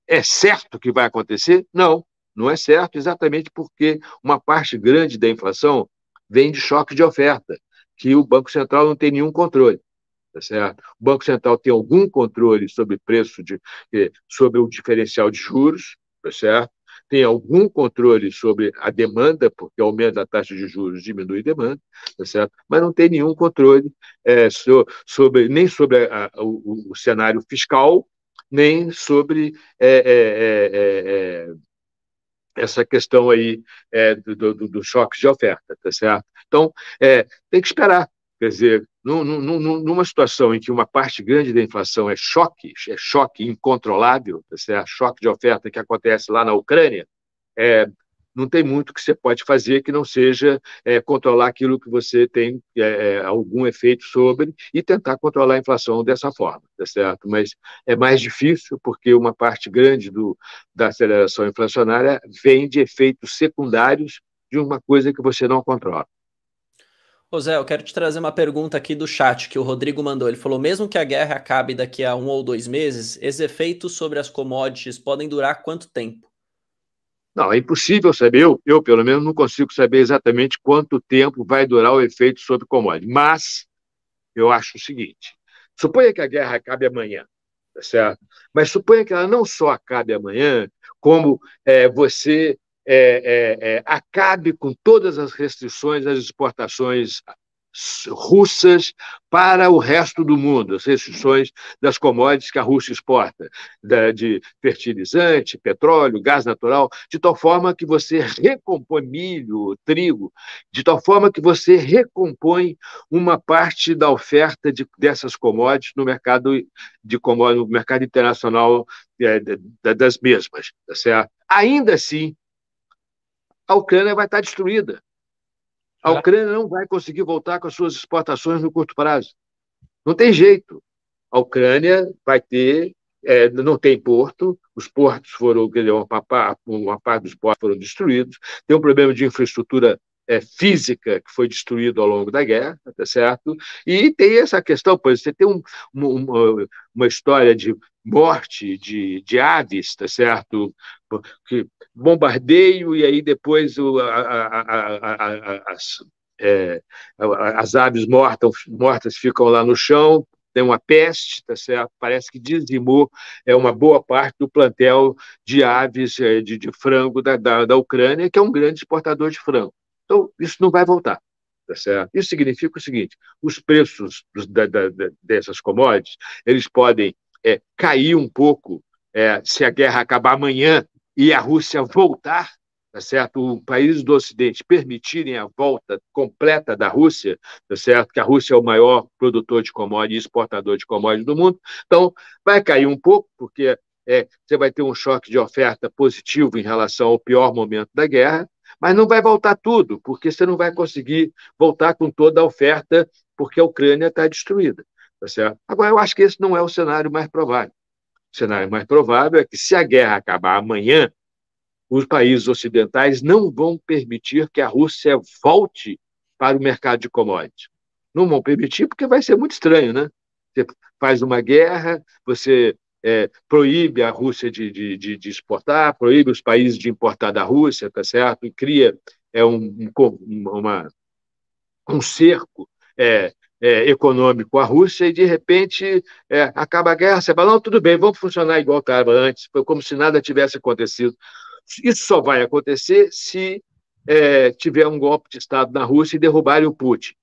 É certo que vai acontecer? Não, não é certo, exatamente porque uma parte grande da inflação vem de choque de oferta, que o Banco Central não tem nenhum controle. Tá certo? O Banco Central tem algum controle sobre sobre o diferencial de juros, tá certo? Tem algum controle sobre a demanda, porque o aumento da taxa de juros diminui a demanda, tá certo? Mas não tem nenhum controle nem sobre o cenário fiscal, nem sobre essa questão aí do choque de oferta, tá certo? Então, tem que esperar. Quer dizer, numa situação em que uma parte grande da inflação é choque incontrolável, tá certo? Choque de oferta que acontece lá na Ucrânia, não tem muito que você pode fazer que não seja controlar aquilo que você tem algum efeito sobre e tentar controlar a inflação dessa forma, tá certo? Mas é mais difícil porque uma parte grande da aceleração inflacionária vem de efeitos secundários de uma coisa que você não controla. Ô Zé, eu quero te trazer uma pergunta aqui do chat que o Rodrigo mandou. Ele falou, mesmo que a guerra acabe daqui a 1 ou 2 meses, esses efeitos sobre as commodities podem durar quanto tempo? Não, é impossível saber. Eu, pelo menos, não consigo saber exatamente quanto tempo vai durar o efeito sobre commodities. Mas eu acho o seguinte, suponha que a guerra acabe amanhã, tá certo? Mas suponha que ela não só acabe amanhã, como você acabe com todas as restrições às exportações russas para o resto do mundo, as restrições das commodities que a Rússia exporta, de fertilizante, petróleo, gás natural, de tal forma que você recompõe milho, trigo, de tal forma que você recompõe uma parte da oferta dessas commodities no mercado no mercado internacional das mesmas, tá certo? Ainda assim, a Ucrânia vai estar destruída. A Ucrânia não vai conseguir voltar com as suas exportações no curto prazo. Não tem jeito. A Ucrânia vai ter, não tem porto, os portos foram, uma parte dos portos foram destruídos, tem um problema de infraestrutura física que foi destruído ao longo da guerra, tá certo? E tem essa questão, pois você tem uma história de morte de aves, tá certo? Bombardeio e aí depois as aves mortas ficam lá no chão, tem uma peste, tá certo? Parece que dizimou uma boa parte do plantel de aves de frango da Ucrânia, que é um grande exportador de frango. Então, isso não vai voltar. Tá certo? Isso significa o seguinte: os preços dessas commodities eles podem cair um pouco se a guerra acabar amanhã e a Rússia voltar, tá certo? Os países do Ocidente permitirem a volta completa da Rússia, tá certo? Que a Rússia é o maior produtor de commodities e exportador de commodities do mundo. Então, vai cair um pouco, porque você vai ter um choque de oferta positivo em relação ao pior momento da guerra, mas não vai voltar tudo, porque você não vai conseguir voltar com toda a oferta, porque a Ucrânia está destruída. Tá certo? Agora, eu acho que esse não é o cenário mais provável. O cenário mais provável é que, se a guerra acabar amanhã, os países ocidentais não vão permitir que a Rússia volte para o mercado de commodities. Não vão permitir, porque vai ser muito estranho, né? Você faz uma guerra, você proíbe a Rússia de exportar, proíbe os países de importar da Rússia, tá certo? E cria um cerco econômico à Rússia e, de repente, acaba a guerra, você fala, não, tudo bem, vamos funcionar igual estava antes, como se nada tivesse acontecido. Isso só vai acontecer se tiver um golpe de Estado na Rússia e derrubarem o Putin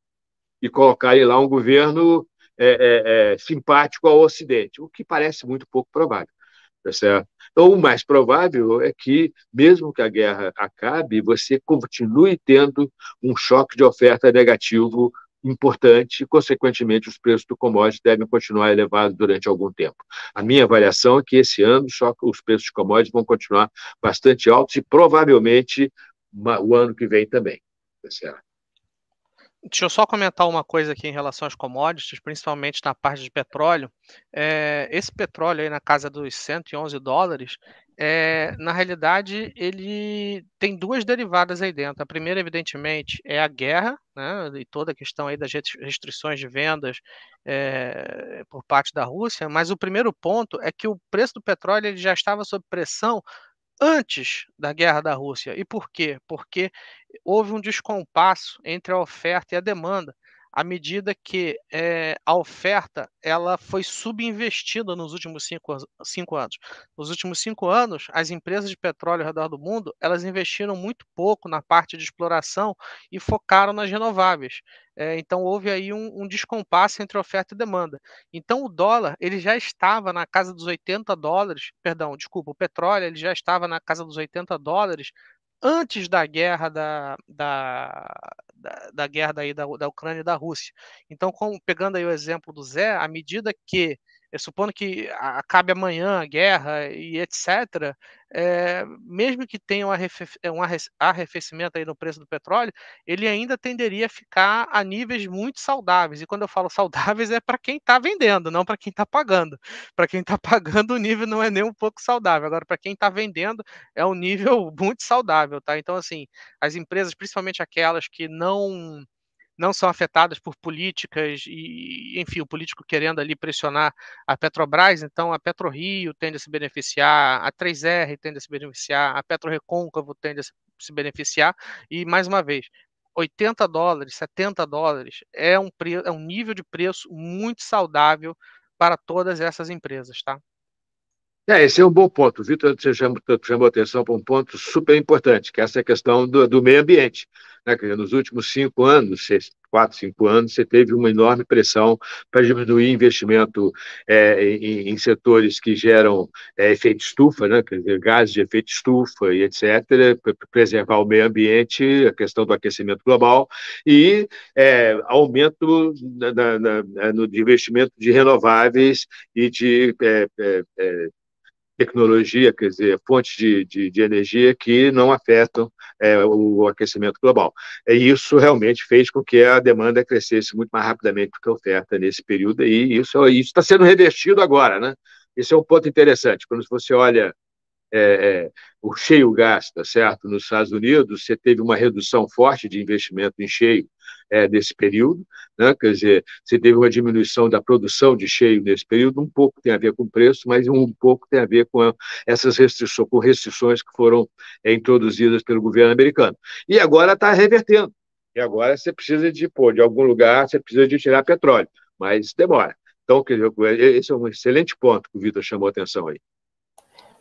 e colocarem lá um governo simpático ao Ocidente, o que parece muito pouco provável. Tá certo? Então, o mais provável é que, mesmo que a guerra acabe, você continue tendo um choque de oferta negativo importante e, consequentemente, os preços do commodities devem continuar elevados durante algum tempo. A minha avaliação é que esse ano os preços de commodities vão continuar bastante altos e, provavelmente, o ano que vem também. Tá certo? Deixa eu só comentar uma coisa aqui em relação às commodities, principalmente na parte de petróleo. Esse petróleo aí na casa dos $111, na realidade, ele tem duas derivadas aí dentro. A primeira, evidentemente, é a guerra, né, e toda a questão aí das restrições de vendas por parte da Rússia, mas o primeiro ponto é que o preço do petróleo ele já estava sob pressão antes da guerra da Rússia. E por quê? Porque houve um descompasso entre a oferta e a demanda, à medida que a oferta ela foi subinvestida nos últimos cinco anos. Nos últimos 5 anos, as empresas de petróleo ao redor do mundo elas investiram muito pouco na parte de exploração e focaram nas renováveis. Então houve aí um descompasso entre oferta e demanda. Então o dólar ele já estava na casa dos $80, perdão, desculpa, o petróleo ele já estava na casa dos $80 antes da guerra da guerra da Ucrânia e da Rússia. Então, pegando aí o exemplo do Zé, à medida que, supondo que acabe amanhã a guerra e etc., mesmo que tenha um arrefecimento aí no preço do petróleo, ele ainda tenderia a ficar a níveis muito saudáveis. E quando eu falo saudáveis é para quem está vendendo, não para quem está pagando. Para quem está pagando, o nível não é nem um pouco saudável. Agora, para quem está vendendo, é um nível muito saudável, tá? Então, assim, as empresas, principalmente aquelas que não são afetadas por políticas e, enfim, o político querendo ali pressionar a Petrobras, então a PetroRio tende a se beneficiar, a 3R tende a se beneficiar, a PetroRecôncavo tende a se beneficiar e, mais uma vez, $80, $70 é um nível de preço muito saudável para todas essas empresas, tá? Esse é um bom ponto. O Vitor chamou atenção para um ponto super importante, que é essa questão do meio ambiente. Né? Quer dizer, nos últimos 5 anos, 4, 5 anos, você teve uma enorme pressão para diminuir investimento em setores que geram efeito estufa, né? Quer dizer, gases de efeito estufa e etc., para preservar o meio ambiente, a questão do aquecimento global e aumento no investimento de renováveis e de tecnologia, quer dizer, fontes de energia que não afetam o aquecimento global. E isso realmente fez com que a demanda crescesse muito mais rapidamente do que a oferta nesse período, e isso está sendo revertido agora, né? Esse é um ponto interessante. Quando você olha o cheio gás, tá certo? Nos Estados Unidos, você teve uma redução forte de investimento em cheio nesse período, né? Quer dizer, você teve uma diminuição da produção de cheio nesse período, um pouco tem a ver com o preço, mas um pouco tem a ver com essas restrições que foram introduzidas pelo governo americano. E agora está revertendo. E agora você precisa de algum lugar, você precisa de tirar petróleo, mas demora. Então, quer dizer, esse é um excelente ponto que o Vitor chamou a atenção aí.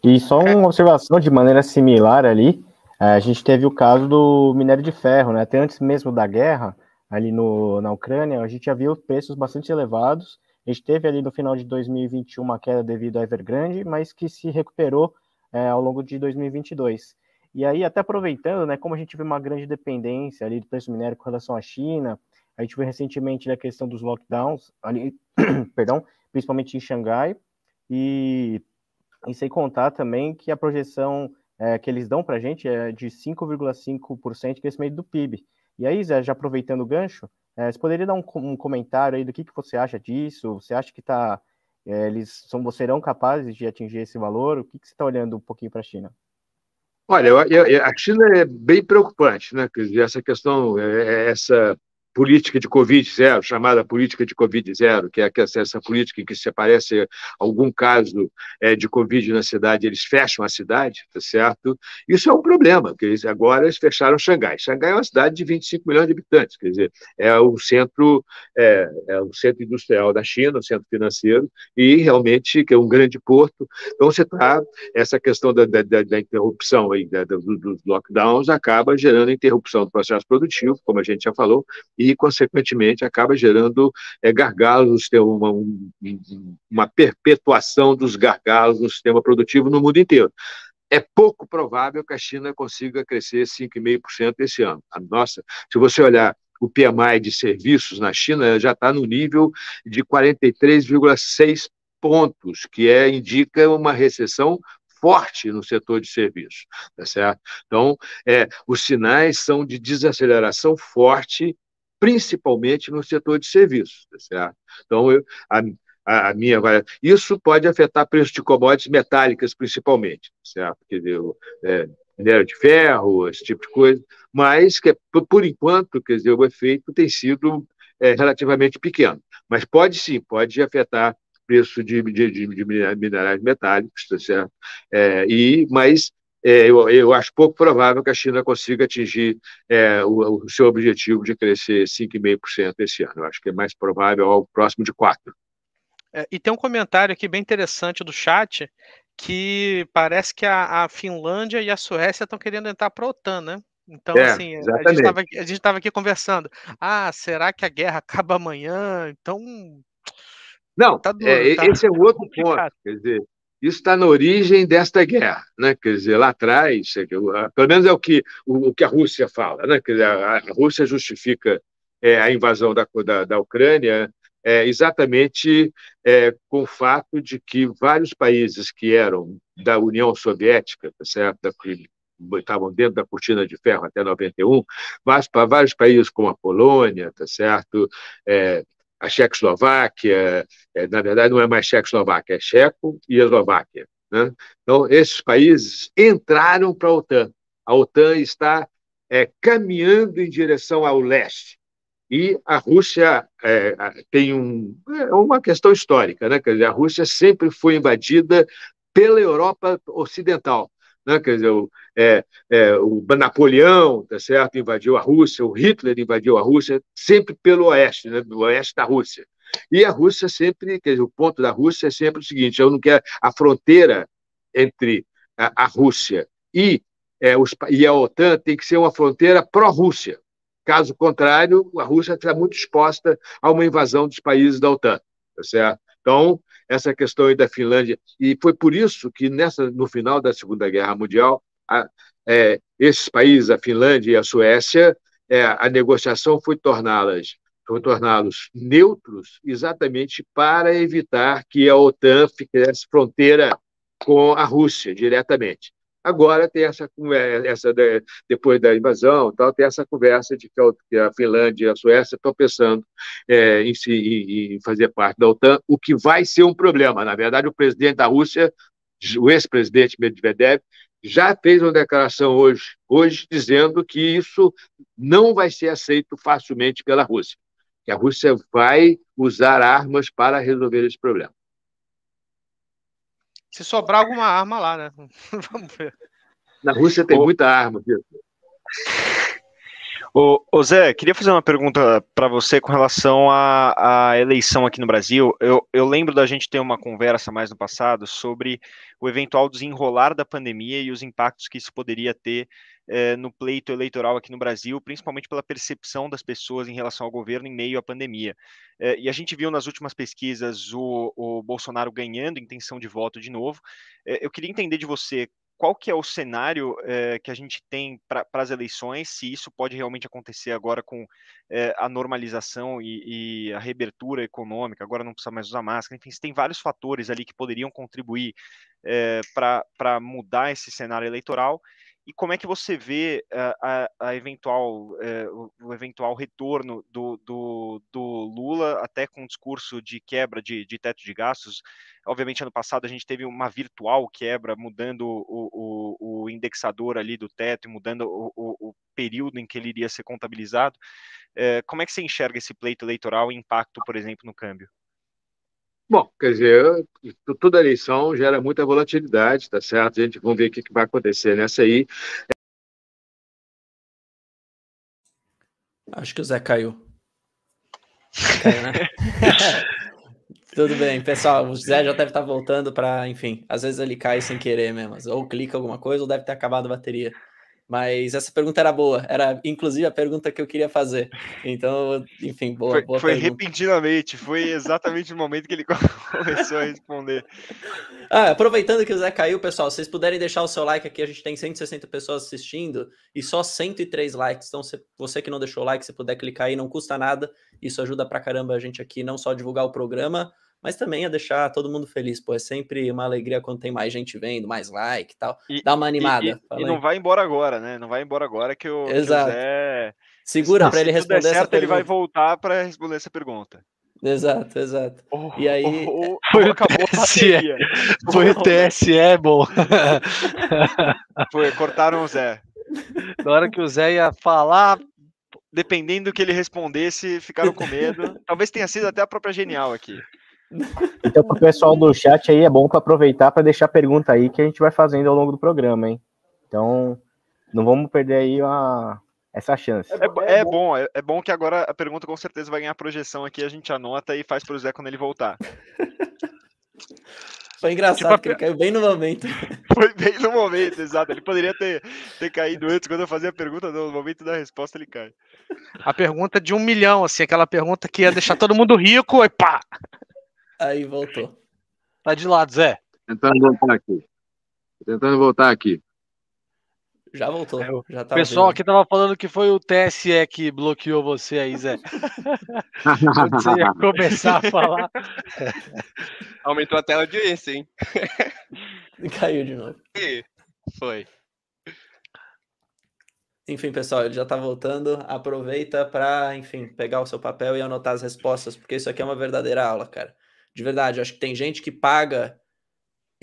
E só uma observação de maneira similar ali, a gente teve o caso do minério de ferro, né? Até antes mesmo da guerra, ali na Ucrânia, a gente já viu preços bastante elevados. A gente teve ali no final de 2021 uma queda devido à Evergrande, mas que se recuperou ao longo de 2022. E aí, até aproveitando, né, como a gente vê uma grande dependência ali do preço do minério com relação à China, a gente viu recentemente a questão dos lockdowns, ali, perdão, principalmente em Xangai, e sem contar também que a projeção que eles dão para a gente é de 5,5% de crescimento do PIB. E aí, Zé, já aproveitando o gancho, você poderia dar um comentário aí do que você acha disso? Você acha que eles serão capazes de atingir esse valor? O que você está olhando um pouquinho para a China? Olha, a China é bem preocupante, né? Quer dizer, essa questão, essa política de Covid-0, chamada política de Covid-0, que é essa política em que se aparece algum caso de Covid na cidade, eles fecham a cidade, tá certo? Isso é um problema, porque agora eles fecharam Xangai. Xangai é uma cidade de 25 milhões de habitantes, quer dizer, é o centro industrial da China, o centro financeiro, e realmente que é um grande porto. Então, essa questão da interrupção aí, dos lockdowns acaba gerando interrupção do processo produtivo, como a gente já falou, e, consequentemente, acaba gerando gargalos, tem uma perpetuação dos gargalos no sistema produtivo no mundo inteiro. É pouco provável que a China consiga crescer 5,5% esse ano. Se você olhar o PMI de serviços na China, já está no nível de 43,6 pontos, que indica uma recessão forte no setor de serviços, tá certo? Então, os sinais são de desaceleração forte, principalmente no setor de serviços, tá certo? Então, isso pode afetar preço de commodities metálicas, principalmente, certo? Quer dizer, minério de ferro, esse tipo de coisa, mas que, por enquanto, quer dizer, o efeito tem sido relativamente pequeno. Mas pode afetar preço de minerais metálicos, tá certo? Eu acho pouco provável que a China consiga atingir o seu objetivo de crescer 5,5% esse ano. Eu acho que é mais provável algo próximo de 4%. E tem um comentário aqui bem interessante do chat, que parece que a Finlândia e a Suécia estão querendo entrar para a OTAN, né? Então, assim, a gente estava aqui conversando. Será que a guerra acaba amanhã? Então... Não, esse é um outro ponto. Quer dizer, isso está na origem desta guerra, né? Quer dizer, lá atrás, pelo menos é o que a Rússia fala, né? Quer dizer, a Rússia justifica a invasão da Ucrânia exatamente com o fato de que vários países que eram da União Soviética, tá certo? Estavam dentro da cortina de ferro até 91, mas para vários países como a Polônia, tá certo? A Tchecoslováquia, na verdade não é mais Tchecoslováquia, é Checo e Eslováquia, né? Então, esses países entraram para a OTAN. A OTAN está caminhando em direção ao leste. E a Rússia tem uma questão histórica, né? Quer dizer, a Rússia sempre foi invadida pela Europa Ocidental, né? Quer dizer, o Napoleão, tá certo, invadiu a Rússia, o Hitler invadiu a Rússia, sempre pelo oeste, né? Do oeste da Rússia. E a Rússia sempre, quer dizer, o ponto da Rússia é sempre o seguinte: eu não quero a fronteira entre a Rússia e a OTAN tem que ser uma fronteira pró-Rússia. Caso contrário, a Rússia está muito exposta a uma invasão dos países da OTAN. Tá certo? Então, essa questão aí da Finlândia, e foi por isso que no final da Segunda Guerra Mundial, esses países, a Finlândia e a Suécia, a negociação foi torná-los neutros, exatamente para evitar que a OTAN fizesse fronteira com a Rússia diretamente. Agora tem depois da invasão, tem essa conversa de que a Finlândia e a Suécia estão pensando em fazer parte da OTAN, o que vai ser um problema. Na verdade, o presidente da Rússia, o ex-presidente Medvedev, já fez uma declaração hoje dizendo que isso não vai ser aceito facilmente pela Rússia, que a Rússia vai usar armas para resolver esse problema. Se sobrar alguma arma lá, né? Vamos ver. Na Rússia tem muita arma. Ô Zé, queria fazer uma pergunta para você com relação à eleição aqui no Brasil. Eu lembro da gente ter uma conversa mais no passado sobre o eventual desenrolar da pandemia e os impactos que isso poderia ter no pleito eleitoral aqui no Brasil, principalmente pela percepção das pessoas em relação ao governo em meio à pandemia. E a gente viu nas últimas pesquisas o Bolsonaro ganhando intenção de voto de novo. Eu queria entender de você qual que é o cenário que a gente tem para as eleições, se isso pode realmente acontecer agora com a normalização e a reabertura econômica, agora não precisa mais usar máscara, enfim, tem vários fatores ali que poderiam contribuir para mudar esse cenário eleitoral. E como é que você vê o eventual retorno do Lula, até com um discurso de quebra de teto de gastos? Obviamente, ano passado a gente teve uma virtual quebra, mudando o indexador ali do teto e mudando o período em que ele iria ser contabilizado. Como é que você enxerga esse pleito eleitoral e impacto, por exemplo, no câmbio? Bom, quer dizer, toda eleição gera muita volatilidade, tá certo? A gente vamos ver o que vai acontecer nessa aí. Acho que o Zé caiu. Caiu, né? Tudo bem, pessoal. O Zé já deve estar voltando para, enfim, às vezes ele cai sem querer mesmo. Ou clica alguma coisa ou deve ter acabado a bateria. Mas essa pergunta era boa, era inclusive a pergunta que eu queria fazer. Então, enfim, boa foi pergunta. Repentinamente, foi exatamente no momento que ele começou a responder. Aproveitando que o Zé caiu, pessoal, se vocês puderem deixar o seu like aqui, a gente tem 160 pessoas assistindo e só 103 likes. Então, você que não deixou o like, se puder clicar aí, não custa nada. Isso ajuda pra caramba a gente aqui, não só a divulgar o programa, mas também a deixar todo mundo feliz, pô, é sempre uma alegria quando tem mais gente vendo, mais like e tal, dá uma animada. E não vai embora agora, né? Não vai embora agora que o Zé... Segura para ele responder essa pergunta. Ele vai voltar para responder essa pergunta. Exato. E aí... acabou a bateria. Foi o TSE, bom. Cortaram o Zé. Na hora que o Zé ia falar... Dependendo do que ele respondesse, ficaram com medo. Talvez tenha sido até a própria Genial aqui. Então, para o pessoal do chat aí, é bom para aproveitar para deixar pergunta aí que a gente vai fazendo ao longo do programa, hein? Então, não vamos perder aí essa chance. É bom que agora a pergunta com certeza vai ganhar projeção aqui, a gente anota e faz para o Zé quando ele voltar. Foi engraçado, que ele caiu bem no momento. Foi bem no momento, exato. Ele poderia ter caído antes, quando eu fazia a pergunta, no momento da resposta ele cai. A pergunta de 1 milhão, assim, aquela pergunta que ia deixar todo mundo rico, e pá! Aí voltou. Tá de lado, Zé. Tentando voltar aqui. Já voltou. Já tá o pessoal aqui tava falando que foi o TSE que bloqueou você aí, Zé. Quando você ia começar a falar. Aumentou até a audiência, hein? Caiu de novo. Foi. Enfim, pessoal, ele já tá voltando. Aproveita para, enfim, pegar o seu papel e anotar as respostas, porque isso aqui é uma verdadeira aula, cara. De verdade, eu acho que tem gente que paga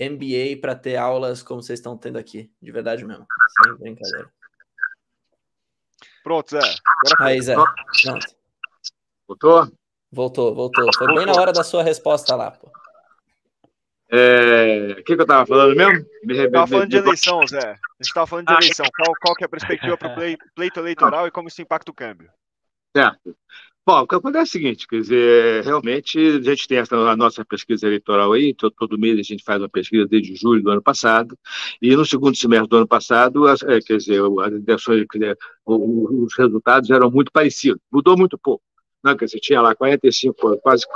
MBA para ter aulas como vocês estão tendo aqui. De verdade mesmo. Sem brincadeira. Pronto, Zé. Aí, Zé. Pronto. Voltou? Foi bem na hora da sua resposta lá, pô. O que eu tava falando mesmo? Tava falando de eleição, Zé. A gente tava falando de eleição. Qual que é a perspectiva para o pleito eleitoral e como isso impacta o câmbio? Certo. Bom, o que acontece é o seguinte, quer dizer, realmente a gente tem a nossa pesquisa eleitoral aí, todo mês a gente faz uma pesquisa desde julho do ano passado, e no segundo semestre do ano passado, quer dizer, as eleições, quer dizer, os resultados eram muito parecidos, mudou muito pouco. Não, quer dizer, tinha lá 45, quase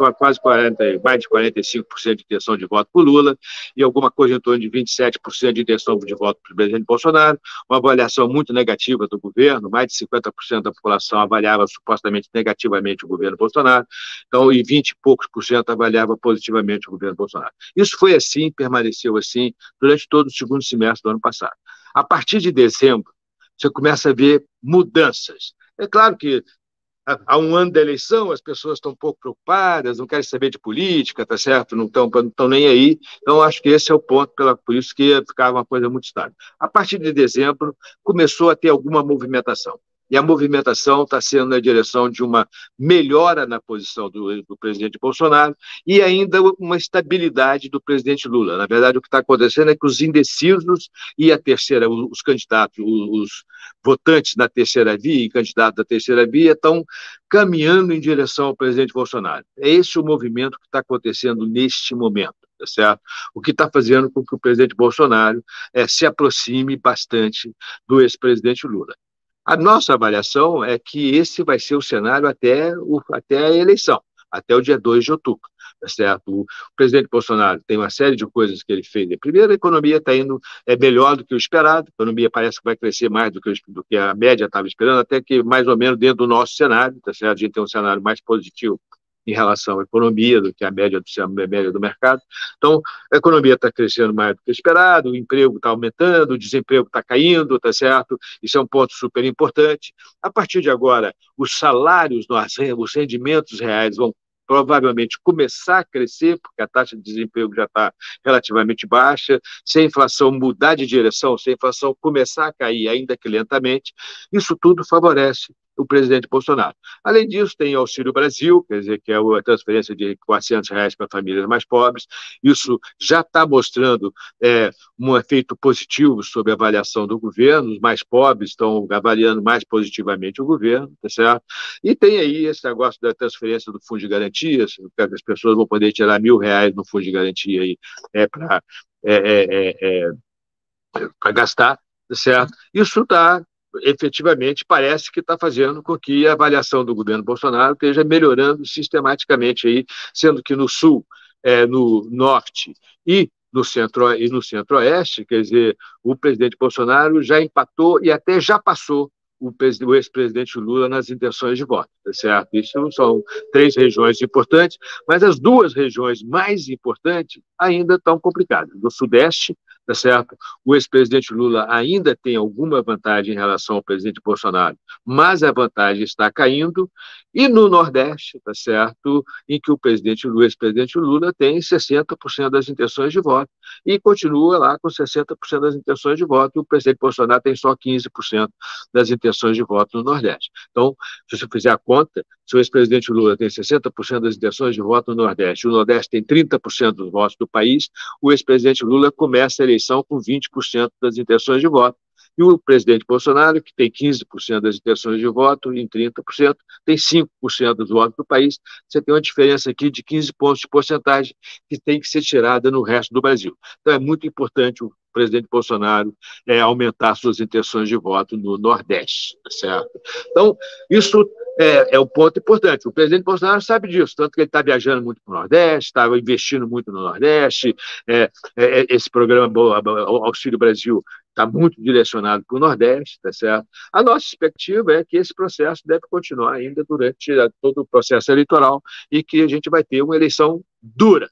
40, mais de 45% de intenção de voto para o Lula, e alguma coisa em torno de 27% de intenção de voto para o presidente Bolsonaro, uma avaliação muito negativa do governo, mais de 50% da população avaliava supostamente negativamente o governo Bolsonaro, então, e 20 e poucos por cento avaliava positivamente o governo Bolsonaro. Isso foi assim, permaneceu assim, durante todo o segundo semestre do ano passado. A partir de dezembro, você começa a ver mudanças. É claro que há um ano da eleição, as pessoas estão um pouco preocupadas, não querem saber de política, tá certo? Não estão nem aí. Então, acho que esse é o ponto, por isso que ficava uma coisa muito estável. A partir de dezembro, começou a ter alguma movimentação. E a movimentação está sendo na direção de uma melhora na posição do presidente Bolsonaro e ainda uma estabilidade do presidente Lula. Na verdade, o que está acontecendo é que os indecisos e a terceira, os candidatos, os votantes da terceira via e candidatos da terceira via estão caminhando em direção ao presidente Bolsonaro. É esse o movimento que está acontecendo neste momento. Tá certo? O que está fazendo com que o presidente Bolsonaro se aproxime bastante do ex-presidente Lula. A nossa avaliação é que esse vai ser o cenário até a eleição, até o dia 2 de outubro. Tá certo? O presidente Bolsonaro tem uma série de coisas que ele fez. Primeiro, a economia está indo melhor do que o esperado, a economia parece que vai crescer mais do que a média estava esperando, até que mais ou menos dentro do nosso cenário. Tá certo? A gente tem um cenário mais positivo em relação à economia do que a média do mercado. Então, a economia está crescendo mais do que esperado, o emprego está aumentando, o desemprego está caindo, tá certo? Isso é um ponto super importante. A partir de agora, os salários, os rendimentos reais vão provavelmente começar a crescer, porque a taxa de desemprego já está relativamente baixa, se a inflação mudar de direção, se a inflação começar a cair, ainda que lentamente, isso tudo favorece o presidente Bolsonaro. Além disso, tem o Auxílio Brasil, quer dizer, que é a transferência de R$ 400 para famílias mais pobres. Isso já está mostrando um efeito positivo sobre a avaliação do governo. Os mais pobres estão avaliando mais positivamente o governo, tá certo? E tem aí esse negócio da transferência do Fundo de Garantias, que as pessoas vão poder tirar R$ 1.000 no Fundo de Garantia aí, para gastar, tá certo? Isso está efetivamente parece que está fazendo com que a avaliação do governo Bolsonaro esteja melhorando sistematicamente aí, sendo que no sul, no norte e no centro-oeste, quer dizer, o presidente Bolsonaro já empatou e até já passou o ex-presidente Lula nas intenções de voto, tá certo? Isso são 3 regiões importantes, mas as 2 regiões mais importantes ainda estão complicadas. No Sudeste, tá certo? O ex-presidente Lula ainda tem alguma vantagem em relação ao presidente Bolsonaro, mas a vantagem está caindo, e no Nordeste, tá certo? Em que o ex-presidente Lula tem 60% das intenções de voto e continua lá com 60% das intenções de voto, e o presidente Bolsonaro tem só 15% das intenções de voto no Nordeste. Então, se você fizer a conta, se o ex-presidente Lula tem 60% das intenções de voto no Nordeste, o Nordeste tem 30% dos votos do país, o ex-presidente Lula começa a eleição com 20% das intenções de voto. E o presidente Bolsonaro, que tem 15% das intenções de voto, em 30%, tem 5% dos votos do país. Você tem uma diferença aqui de 15 pontos de porcentagem que tem que ser tirada no resto do Brasil. Então, é muito importante o presidente Bolsonaro aumentar suas intenções de voto no Nordeste, certo? Então, isso é um ponto importante. O presidente Bolsonaro sabe disso, tanto que ele está viajando muito para o Nordeste, estava investindo muito no Nordeste, esse programa Auxílio Brasil está muito direcionado para o Nordeste, tá certo? A nossa expectativa é que esse processo deve continuar ainda durante todo o processo eleitoral e que a gente vai ter uma eleição dura.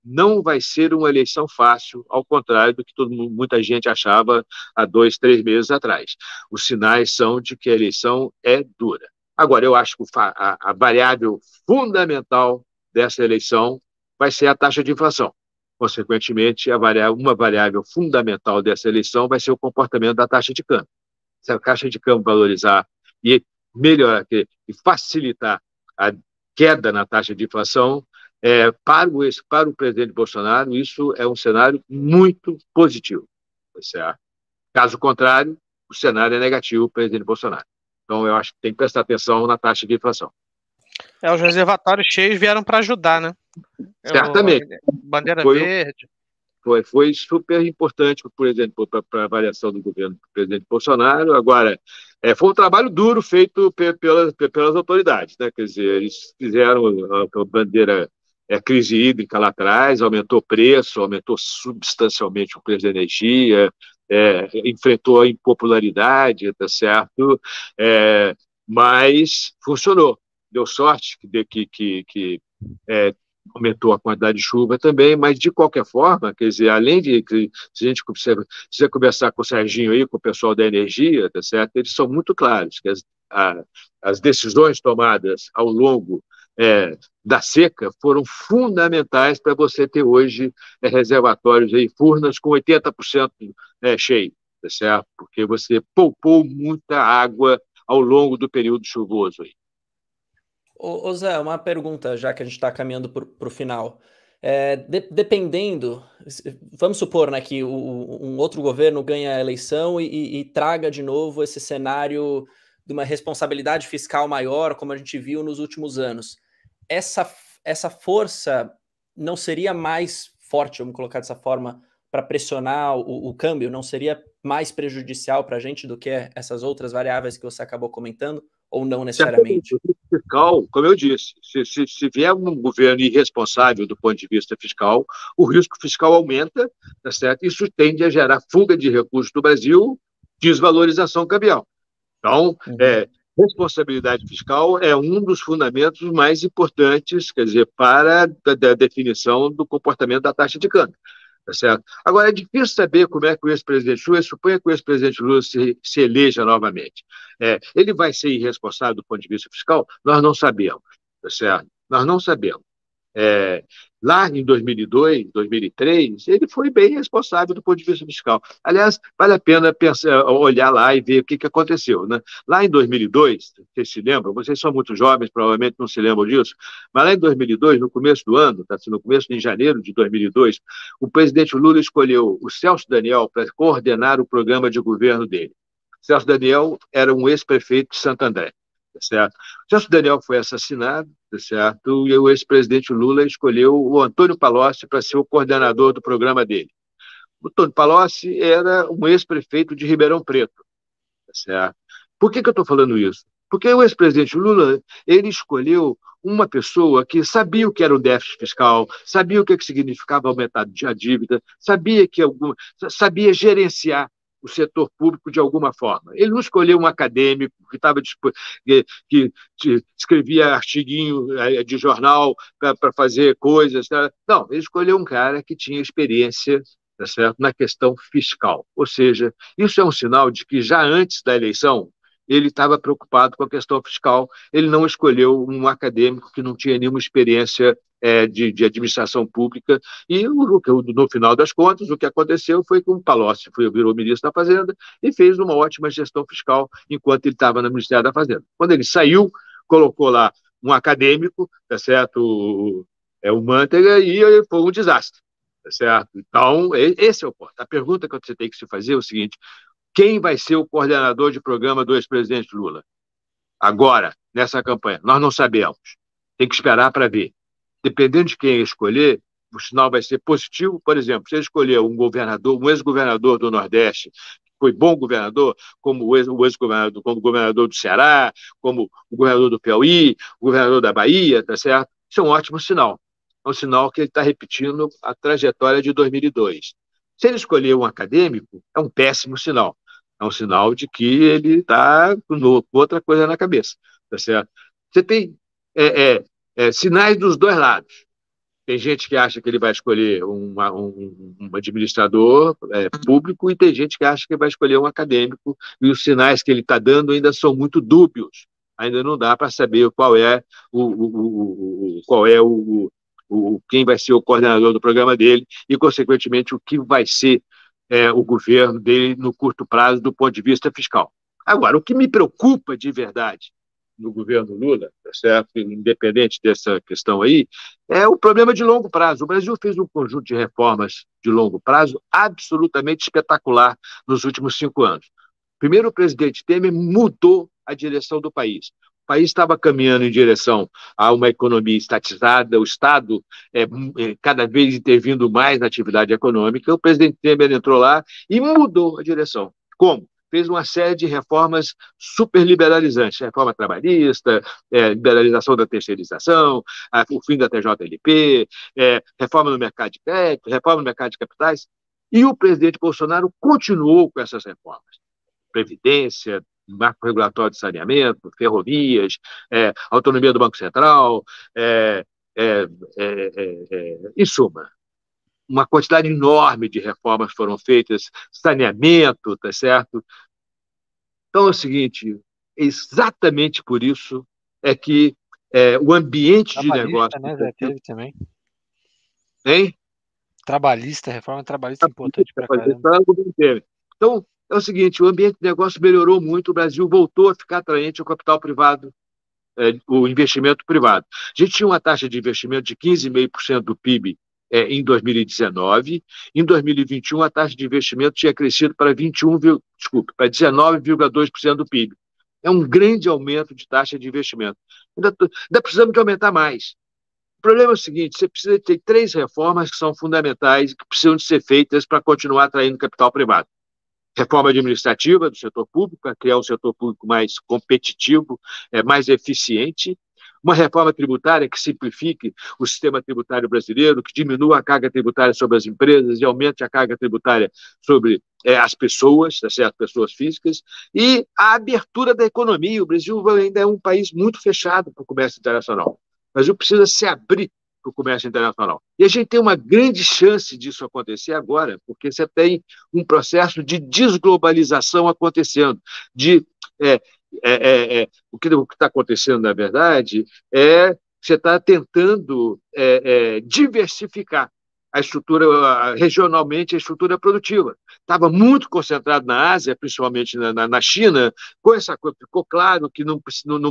Não vai ser uma eleição fácil, ao contrário do que muita gente achava há 2, 3 meses atrás. Os sinais são de que a eleição é dura. Agora, eu acho que a variável fundamental dessa eleição vai ser a taxa de inflação. Consequentemente, uma variável fundamental dessa eleição vai ser o comportamento da taxa de câmbio. Se a taxa de câmbio valorizar e melhorar e facilitar a queda na taxa de inflação, para o presidente Bolsonaro, isso é um cenário muito positivo. Certo? Caso contrário, o cenário é negativo para o presidente Bolsonaro. Então, eu acho que tem que prestar atenção na taxa de inflação. Os reservatórios cheios vieram para ajudar, né? Certamente. Bandeira verde. Foi super importante, por exemplo, para a avaliação do governo do presidente Bolsonaro. Agora, foi um trabalho duro feito pelas autoridades, né? Quer dizer, eles fizeram a bandeira crise hídrica lá atrás, aumentou o preço, aumentou substancialmente o preço da energia, enfrentou a impopularidade, tá certo? Mas funcionou. Deu sorte que aumentou a quantidade de chuva também, mas de qualquer forma, quer dizer, além de se a gente precisa conversar com o Serginho aí, com o pessoal da energia, tá certo? Eles são muito claros que as decisões tomadas ao longo da seca foram fundamentais para você ter hoje reservatórios aí, Furnas com 80% cheio, tá certo? Porque você poupou muita água ao longo do período chuvoso aí. Ô Zé, uma pergunta, já que a gente está caminhando para o final. Dependendo, vamos supor, né, que um outro governo ganha a eleição e traga de novo esse cenário de uma responsabilidade fiscal maior, como a gente viu nos últimos anos. Essa força não seria mais forte, vamos colocar dessa forma, para pressionar o câmbio? Não seria mais prejudicial para a gente do que essas outras variáveis que você acabou comentando? Ou não necessariamente? O risco fiscal, como eu disse, se vier um governo irresponsável do ponto de vista fiscal, o risco fiscal aumenta, tá certo? Isso tende a gerar fuga de recursos do Brasil, desvalorização cambial. Então, responsabilidade fiscal é um dos fundamentos mais importantes, quer dizer, para a definição do comportamento da taxa de câmbio. Tá certo? Agora, é difícil saber como é que o ex-presidente Lula, suponha que o ex-presidente Lula se eleja novamente. Ele vai ser irresponsável do ponto de vista fiscal? Nós não sabemos. Tá certo? Nós não sabemos. Lá em 2002, 2003, ele foi bem responsável do ponto de vista fiscal. Aliás, vale a pena olhar lá e ver o que aconteceu, né? Lá em 2002, vocês se lembram? Vocês são muito jovens, provavelmente não se lembram disso, mas lá em 2002, no começo do ano, no começo de janeiro de 2002, o presidente Lula escolheu o Celso Daniel para coordenar o programa de governo dele. O Celso Daniel era um ex-prefeito de Santo André. Tá certo? O Celso Daniel foi assassinado, tá certo? E o ex-presidente Lula escolheu o Antônio Palocci para ser o coordenador do programa dele. O Antônio Palocci era um ex-prefeito de Ribeirão Preto, tá certo? Por que eu estou falando isso? Porque o ex-presidente Lula, ele escolheu uma pessoa que sabia o que era o déficit fiscal, sabia o que significava aumentar a dívida, sabia gerenciar o setor público de alguma forma. Ele não escolheu um acadêmico que escrevia artiguinho de jornal para fazer coisas. Tá? Não, ele escolheu um cara que tinha experiência, tá certo, na questão fiscal. Ou seja, isso é um sinal de que já antes da eleição ele estava preocupado com a questão fiscal, ele não escolheu um acadêmico que não tinha nenhuma experiência de administração pública, e no final das contas, o que aconteceu foi que o Palocci virou ministro da Fazenda e fez uma ótima gestão fiscal enquanto ele estava no Ministério da Fazenda. Quando ele saiu, colocou lá um acadêmico, tá certo, o Manteiga, e foi um desastre, tá certo? Então, esse é o ponto. A pergunta que você tem que se fazer é o seguinte: quem vai ser o coordenador de programa do ex-presidente Lula? Agora, nessa campanha, nós não sabemos. Tem que esperar para ver. Dependendo de quem escolher, o sinal vai ser positivo. Por exemplo, se ele escolher um ex-governador do Nordeste, que foi bom governador, como o ex-governador, como o governador do Ceará, como o governador do Piauí, o governador da Bahia, tá certo? Isso é um ótimo sinal. É um sinal que ele está repetindo a trajetória de 2002. Se ele escolher um acadêmico, é um péssimo sinal. É um sinal de que ele está com outra coisa na cabeça, tá certo? Você tem sinais dos dois lados. Tem gente que acha que ele vai escolher um administrador público e tem gente que acha que vai escolher um acadêmico, e os sinais que ele está dando ainda são muito dúbios. Ainda não dá para saber quem vai ser o coordenador do programa dele e, consequentemente, o que vai ser o governo dele no curto prazo do ponto de vista fiscal. Agora, o que me preocupa de verdade no governo Lula, tá certo? Independente dessa questão aí, é o problema de longo prazo. O Brasil fez um conjunto de reformas de longo prazo absolutamente espetacular nos últimos 5 anos. Primeiro, o presidente Temer mudou a direção do país. país estava caminhando em direção a uma economia estatizada, o Estado cada vez intervindo mais na atividade econômica. O presidente Temer entrou lá e mudou a direção. Como? Fez uma série de reformas super liberalizantes, reforma trabalhista, liberalização da terceirização, o fim da TJLP, reforma no mercado de crédito, reforma no mercado de capitais. E o presidente Bolsonaro continuou com essas reformas. Previdência, marco regulatório de saneamento, ferrovias, autonomia do Banco Central, em suma, uma quantidade enorme de reformas foram feitas, saneamento, tá certo? Então é o seguinte, exatamente por isso é que o ambiente de negócio... Né, Zé, teve também. Hein? Trabalhista, reforma trabalhista importante para caramba. Então, é o seguinte, o ambiente de negócio melhorou muito, o Brasil voltou a ficar atraente ao capital privado, o investimento privado. A gente tinha uma taxa de investimento de 15,5% do PIB em 2019. Em 2021, a taxa de investimento tinha crescido para 19,2% do PIB. É um grande aumento de taxa de investimento. Ainda precisamos de aumentar mais. O problema é o seguinte, você precisa ter 3 reformas que são fundamentais e que precisam de ser feitas para continuar atraindo capital privado. Reforma administrativa do setor público, para criar um setor público mais competitivo, mais eficiente. Uma reforma tributária que simplifique o sistema tributário brasileiro, que diminua a carga tributária sobre as empresas e aumente a carga tributária sobre as pessoas, tá certo? Pessoas físicas. E a abertura da economia. O Brasil ainda é um país muito fechado para o comércio internacional. O Brasil precisa se abrir para o comércio internacional. E a gente tem uma grande chance disso acontecer agora, porque você tem um processo de desglobalização acontecendo, o que está acontecendo, na verdade, você está tentando diversificar a estrutura, regionalmente, a estrutura produtiva. Estava muito concentrado na Ásia, principalmente na China, com essa coisa, ficou claro que não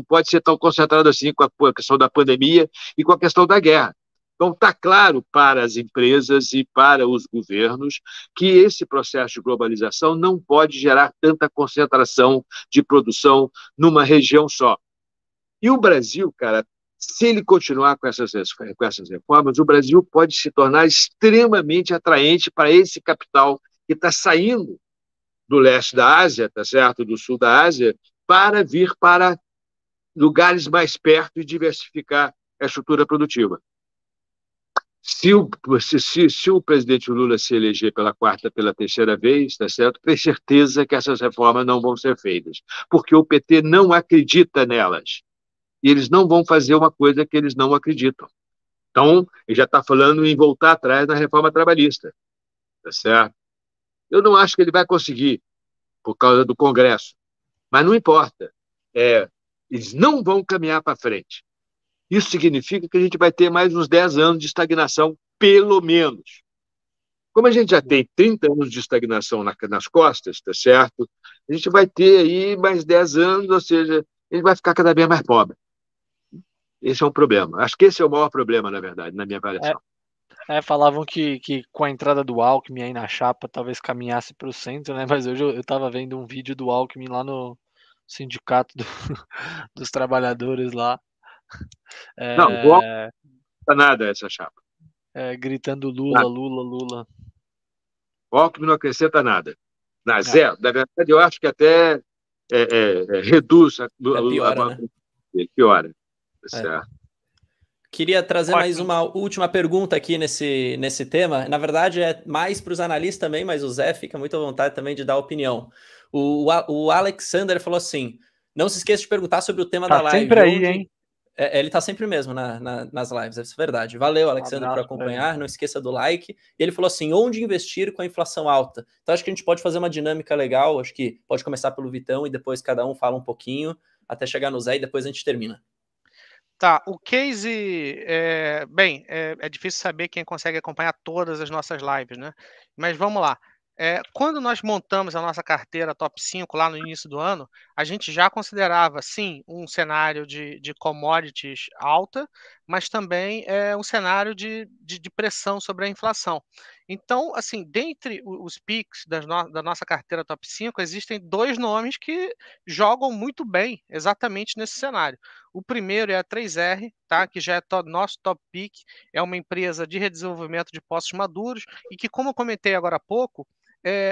pode ser tão concentrado assim com a questão da pandemia e com a questão da guerra. Então, está claro para as empresas e para os governos que esse processo de globalização não pode gerar tanta concentração de produção numa região só. E o Brasil, cara, se ele continuar com essas reformas, o Brasil pode se tornar extremamente atraente para esse capital que está saindo do leste da Ásia, tá certo? Do sul da Ásia, para vir para lugares mais perto e diversificar a estrutura produtiva. Se o presidente Lula se eleger pela 4ª, pela 3ª vez, tá certo? Tem certeza que essas reformas não vão ser feitas, porque o PT não acredita nelas. E eles não vão fazer uma coisa que eles não acreditam. Então, ele já está falando em voltar atrás na reforma trabalhista, tá certo? Eu não acho que ele vai conseguir, por causa do Congresso, mas não importa. Eles não vão caminhar para frente. Isso significa que a gente vai ter mais uns 10 anos de estagnação, pelo menos. Como a gente já tem 30 anos de estagnação nas costas, tá certo? A gente vai ter aí mais 10 anos, ou seja, a gente vai ficar cada vez mais pobre. Esse é um problema. Acho que esse é o maior problema, na verdade, na minha avaliação. Falavam que com a entrada do Alckmin aí na chapa talvez caminhasse para o centro, né? Mas hoje eu estava vendo um vídeo do Alckmin lá no sindicato dos trabalhadores lá. Não não nada essa chapa. Gritando Lula, nada. Lula, Lula. O Alckmin não acrescenta nada. Zero. Na verdade, eu acho que até reduz piora, né? Piora. Certo. Queria trazer mais uma última pergunta aqui nesse tema. Na verdade, é mais para os analistas também, mas o Zé fica muito à vontade também de dar opinião. O Alexander falou assim: não se esqueça de perguntar sobre o tema da live. Sempre aí, hein? Ele tá sempre mesmo nas lives, isso é verdade. Valeu, Alexandre, por acompanhar. Não esqueça do like. E ele falou assim: onde investir com a inflação alta? Então, acho que a gente pode fazer uma dinâmica legal. Acho que pode começar pelo Vitão e depois cada um fala um pouquinho, até chegar no Zé e depois a gente termina. Tá, o case, é difícil saber quem consegue acompanhar todas as nossas lives, né? Mas vamos lá. Quando nós montamos a nossa carteira top 5 lá no início do ano, a gente já considerava, sim, um cenário de commodities alta, mas também um cenário de pressão sobre a inflação. Então, assim, dentre os picks da nossa carteira top 5, existem 2 nomes que jogam muito bem exatamente nesse cenário. O primeiro é a 3R, tá? Que já é nosso top pick, é uma empresa de redesenvolvimento de poços maduros e que, como eu comentei agora há pouco,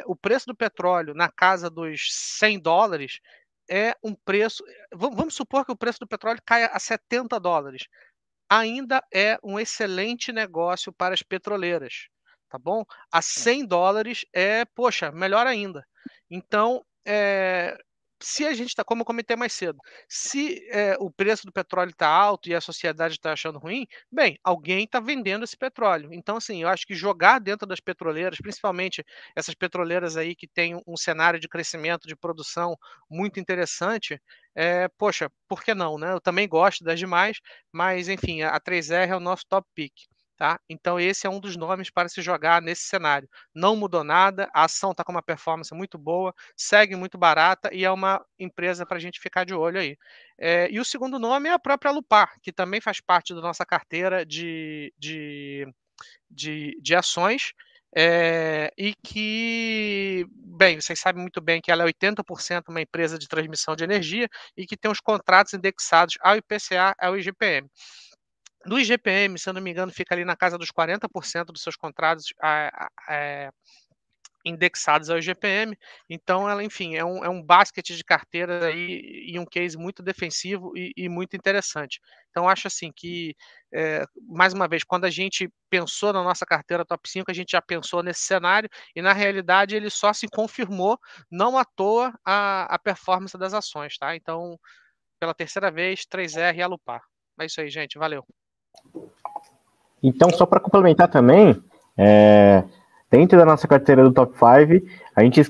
o preço do petróleo na casa dos $100 é um preço. Vamos supor que o preço do petróleo caia a $70. Ainda é um excelente negócio para as petroleiras, tá bom? A $100 poxa, melhor ainda. Então, se a gente está, como eu comentei mais cedo, se o preço do petróleo está alto e a sociedade está achando ruim, bem, alguém está vendendo esse petróleo. Então, assim, eu acho que jogar dentro das petroleiras, principalmente essas petroleiras aí que têm um cenário de crescimento, de produção muito interessante, poxa, por que não, né? Eu também gosto das demais, mas, enfim, a 3R é o nosso top pick. Tá? Então, esse é um dos nomes para se jogar nesse cenário. Não mudou nada, a ação está com uma performance muito boa, segue muito barata e é uma empresa para a gente ficar de olho aí. E o segundo nome é a própria Lupar, que também faz parte da nossa carteira de ações. E que, bem, vocês sabem muito bem que ela é 80% uma empresa de transmissão de energia e que tem os contratos indexados ao IPCA, ao IGPM. Do IGPM, se eu não me engano, fica ali na casa dos 40% dos seus contratos indexados ao IGPM. Então, ela, enfim, é um basket de carteiras aí e um case muito defensivo e muito interessante. Então, acho assim que, mais uma vez, quando a gente pensou na nossa carteira top 5, a gente já pensou nesse cenário e, na realidade, ele só se confirmou, não à toa, a performance das ações, tá? Então, pela terceira vez, 3R e Alupar. É isso aí, gente. Valeu. Então, só para complementar também, dentro da nossa carteira do Top 5, a gente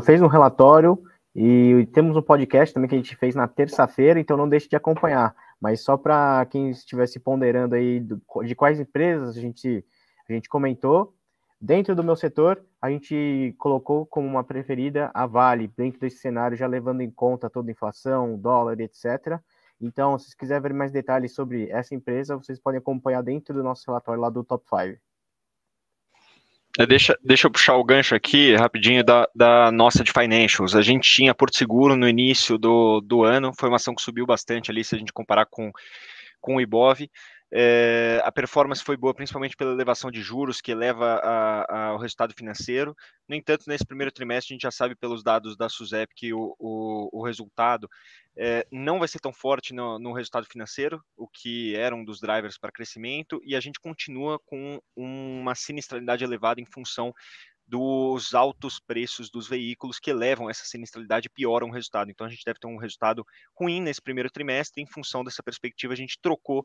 fez um relatório e temos um podcast também que a gente fez na terça-feira, então não deixe de acompanhar. Mas só para quem estivesse ponderando aí de quais empresas a gente comentou, dentro do meu setor, a gente colocou como uma preferida a Vale, dentro desse cenário, já levando em conta toda a inflação, dólar, etc. Então, se vocês quiserem ver mais detalhes sobre essa empresa, vocês podem acompanhar dentro do nosso relatório lá do Top 5. Deixa eu puxar o gancho aqui, rapidinho, da nossa de financials. A gente tinha Porto Seguro no início do ano, foi uma ação que subiu bastante ali, se a gente comparar com o Ibov. A performance foi boa, principalmente pela elevação de juros, que eleva ao resultado financeiro. No entanto, nesse primeiro trimestre, a gente já sabe pelos dados da SUSEP que o resultado não vai ser tão forte no resultado financeiro, o que era um dos drivers para crescimento, e a gente continua com uma sinistralidade elevada em função dos altos preços dos veículos que elevam essa sinistralidade e pioram o resultado. Então, a gente deve ter um resultado ruim nesse primeiro trimestre. Em função dessa perspectiva, a gente trocou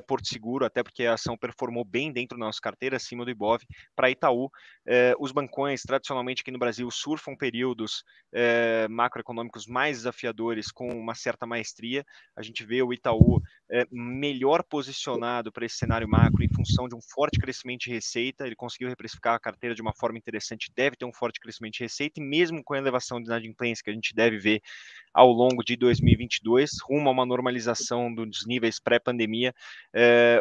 Porto Seguro, até porque a ação performou bem dentro da nossa carteira, acima do Ibov, para Itaú. Os bancões, tradicionalmente aqui no Brasil, surfam períodos macroeconômicos mais desafiadores com uma certa maestria. A gente vê o Itaú melhor posicionado para esse cenário macro em função de um forte crescimento de receita. Ele conseguiu reprecificar a carteira de uma forma interessante, deve ter um forte crescimento de receita, e mesmo com a elevação de inadimplência que a gente deve ver ao longo de 2022, rumo a uma normalização dos níveis pré-pandemia,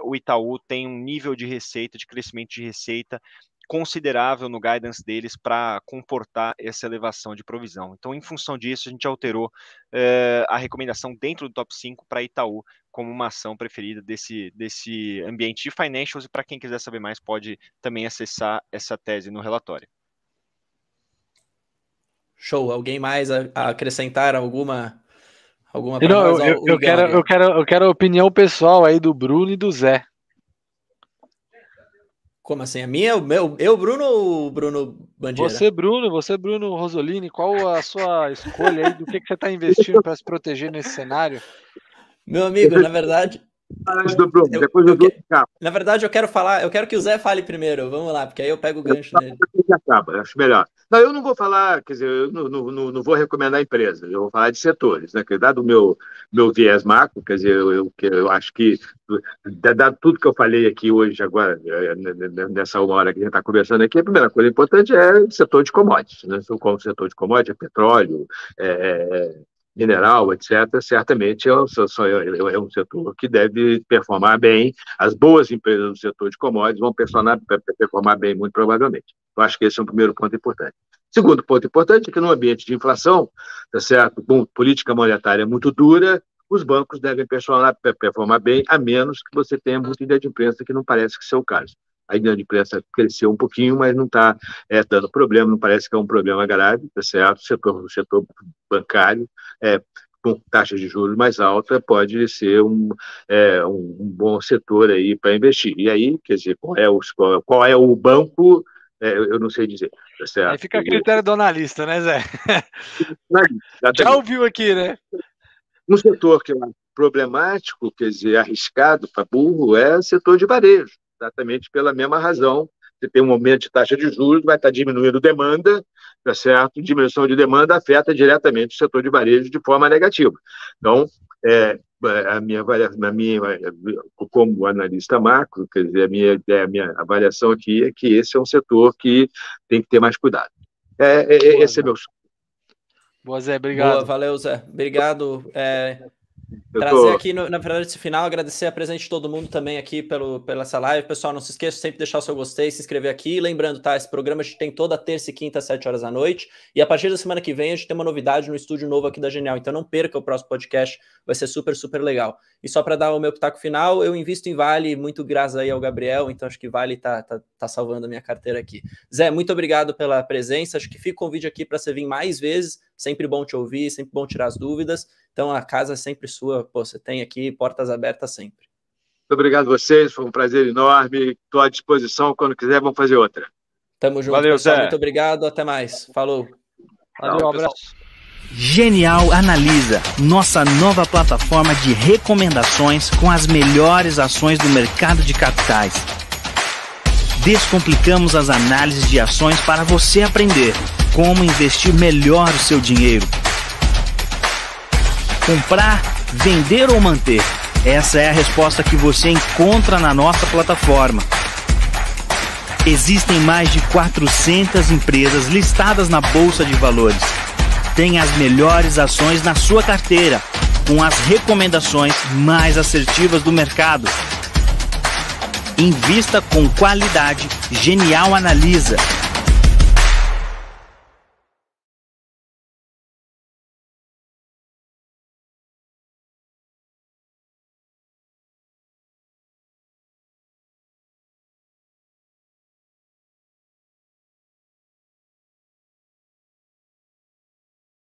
o Itaú tem um nível de receita, de crescimento de receita considerável no guidance deles para comportar essa elevação de provisão. Então, em função disso, a gente alterou a recomendação dentro do top 5 para Itaú como uma ação preferida desse ambiente de financials, e para quem quiser saber mais, pode também acessar essa tese no relatório. Show. Alguém mais a acrescentar alguma para nós? Eu quero a opinião pessoal aí do Bruno e do Zé. Como assim? A minha? Eu, Bruno, ou o Bruno Bandeira? Você, Bruno Rosolini, qual a sua escolha aí do que você está investindo para se proteger nesse cenário? Meu amigo, na verdade... Na verdade, eu quero que o Zé fale primeiro. Vamos lá, porque aí eu pego o gancho nele. Acho melhor. Não, eu não vou falar, quer dizer, eu não vou recomendar empresas, eu vou falar de setores, né? Dado o meu viés macro, quer dizer, eu acho que, dado tudo que eu falei aqui hoje, agora, nessa uma hora que a gente está conversando aqui, a primeira coisa importante é o setor de commodities, né? Como o setor de commodities é petróleo, mineral, etc., certamente é um setor que deve performar bem. As boas empresas do setor de commodities vão performar bem, muito provavelmente. Eu acho que esse é um primeiro ponto importante. Segundo ponto importante é que no ambiente de inflação, tá certo, com política monetária muito dura, os bancos devem performar bem, a menos que você tenha muita inadimplência, que não parece que seja o caso. A inadimplência cresceu um pouquinho, mas não está dando problema, não parece que é um problema grave, tá certo? O setor bancário, com taxas de juros mais altas, pode ser um bom setor aí para investir. E aí, quer dizer, qual é o banco, eu não sei dizer. Tá certo? Aí fica a critério do analista, né, Zé? Já ouviu aqui, né? Um setor que é problemático, quer dizer, arriscado para burro, é o setor de varejo, exatamente pela mesma razão. Você tem um aumento de taxa de juros, vai estar diminuindo demanda, tá certo? Diminuição de demanda afeta diretamente o setor de varejo de forma negativa. Então, como analista macro, quer dizer, a minha avaliação aqui é que esse é um setor que tem que ter mais cuidado. Esse é meu sonho. Boa, Zé, obrigado. Boa, valeu, Zé. Obrigado. Trazer aqui, na verdade, esse final, agradecer a presença de todo mundo também aqui pela essa live. Pessoal, não se esqueça de sempre deixar o seu gostei, se inscrever aqui. Lembrando, tá? Esse programa a gente tem toda terça e quinta, às 7 horas da noite. E a partir da semana que vem, a gente tem uma novidade no estúdio novo aqui da Genial. Então não perca o próximo podcast, vai ser super, super legal. E só para dar o meu pitaco final, eu invisto em Vale, muito graças aí ao Gabriel, então acho que Vale tá salvando a minha carteira aqui. Zé, muito obrigado pela presença. Acho que fica o convite aqui para você vir mais vezes. Sempre bom te ouvir, sempre bom tirar as dúvidas. Então, a casa é sempre sua. Pô, você tem aqui portas abertas sempre. Muito obrigado a vocês. Foi um prazer enorme. Estou à disposição. Quando quiser, vamos fazer outra. Tamo junto, valeu, pessoal. Zé. Muito obrigado. Até mais. Falou. Valeu, um abraço. Genial Analisa, nossa nova plataforma de recomendações com as melhores ações do mercado de capitais. Descomplicamos as análises de ações para você aprender como investir melhor o seu dinheiro. Comprar, vender ou manter? Essa é a resposta que você encontra na nossa plataforma. Existem mais de 400 empresas listadas na Bolsa de Valores. Tem as melhores ações na sua carteira, com as recomendações mais assertivas do mercado. Invista com qualidade. Genial Analisa.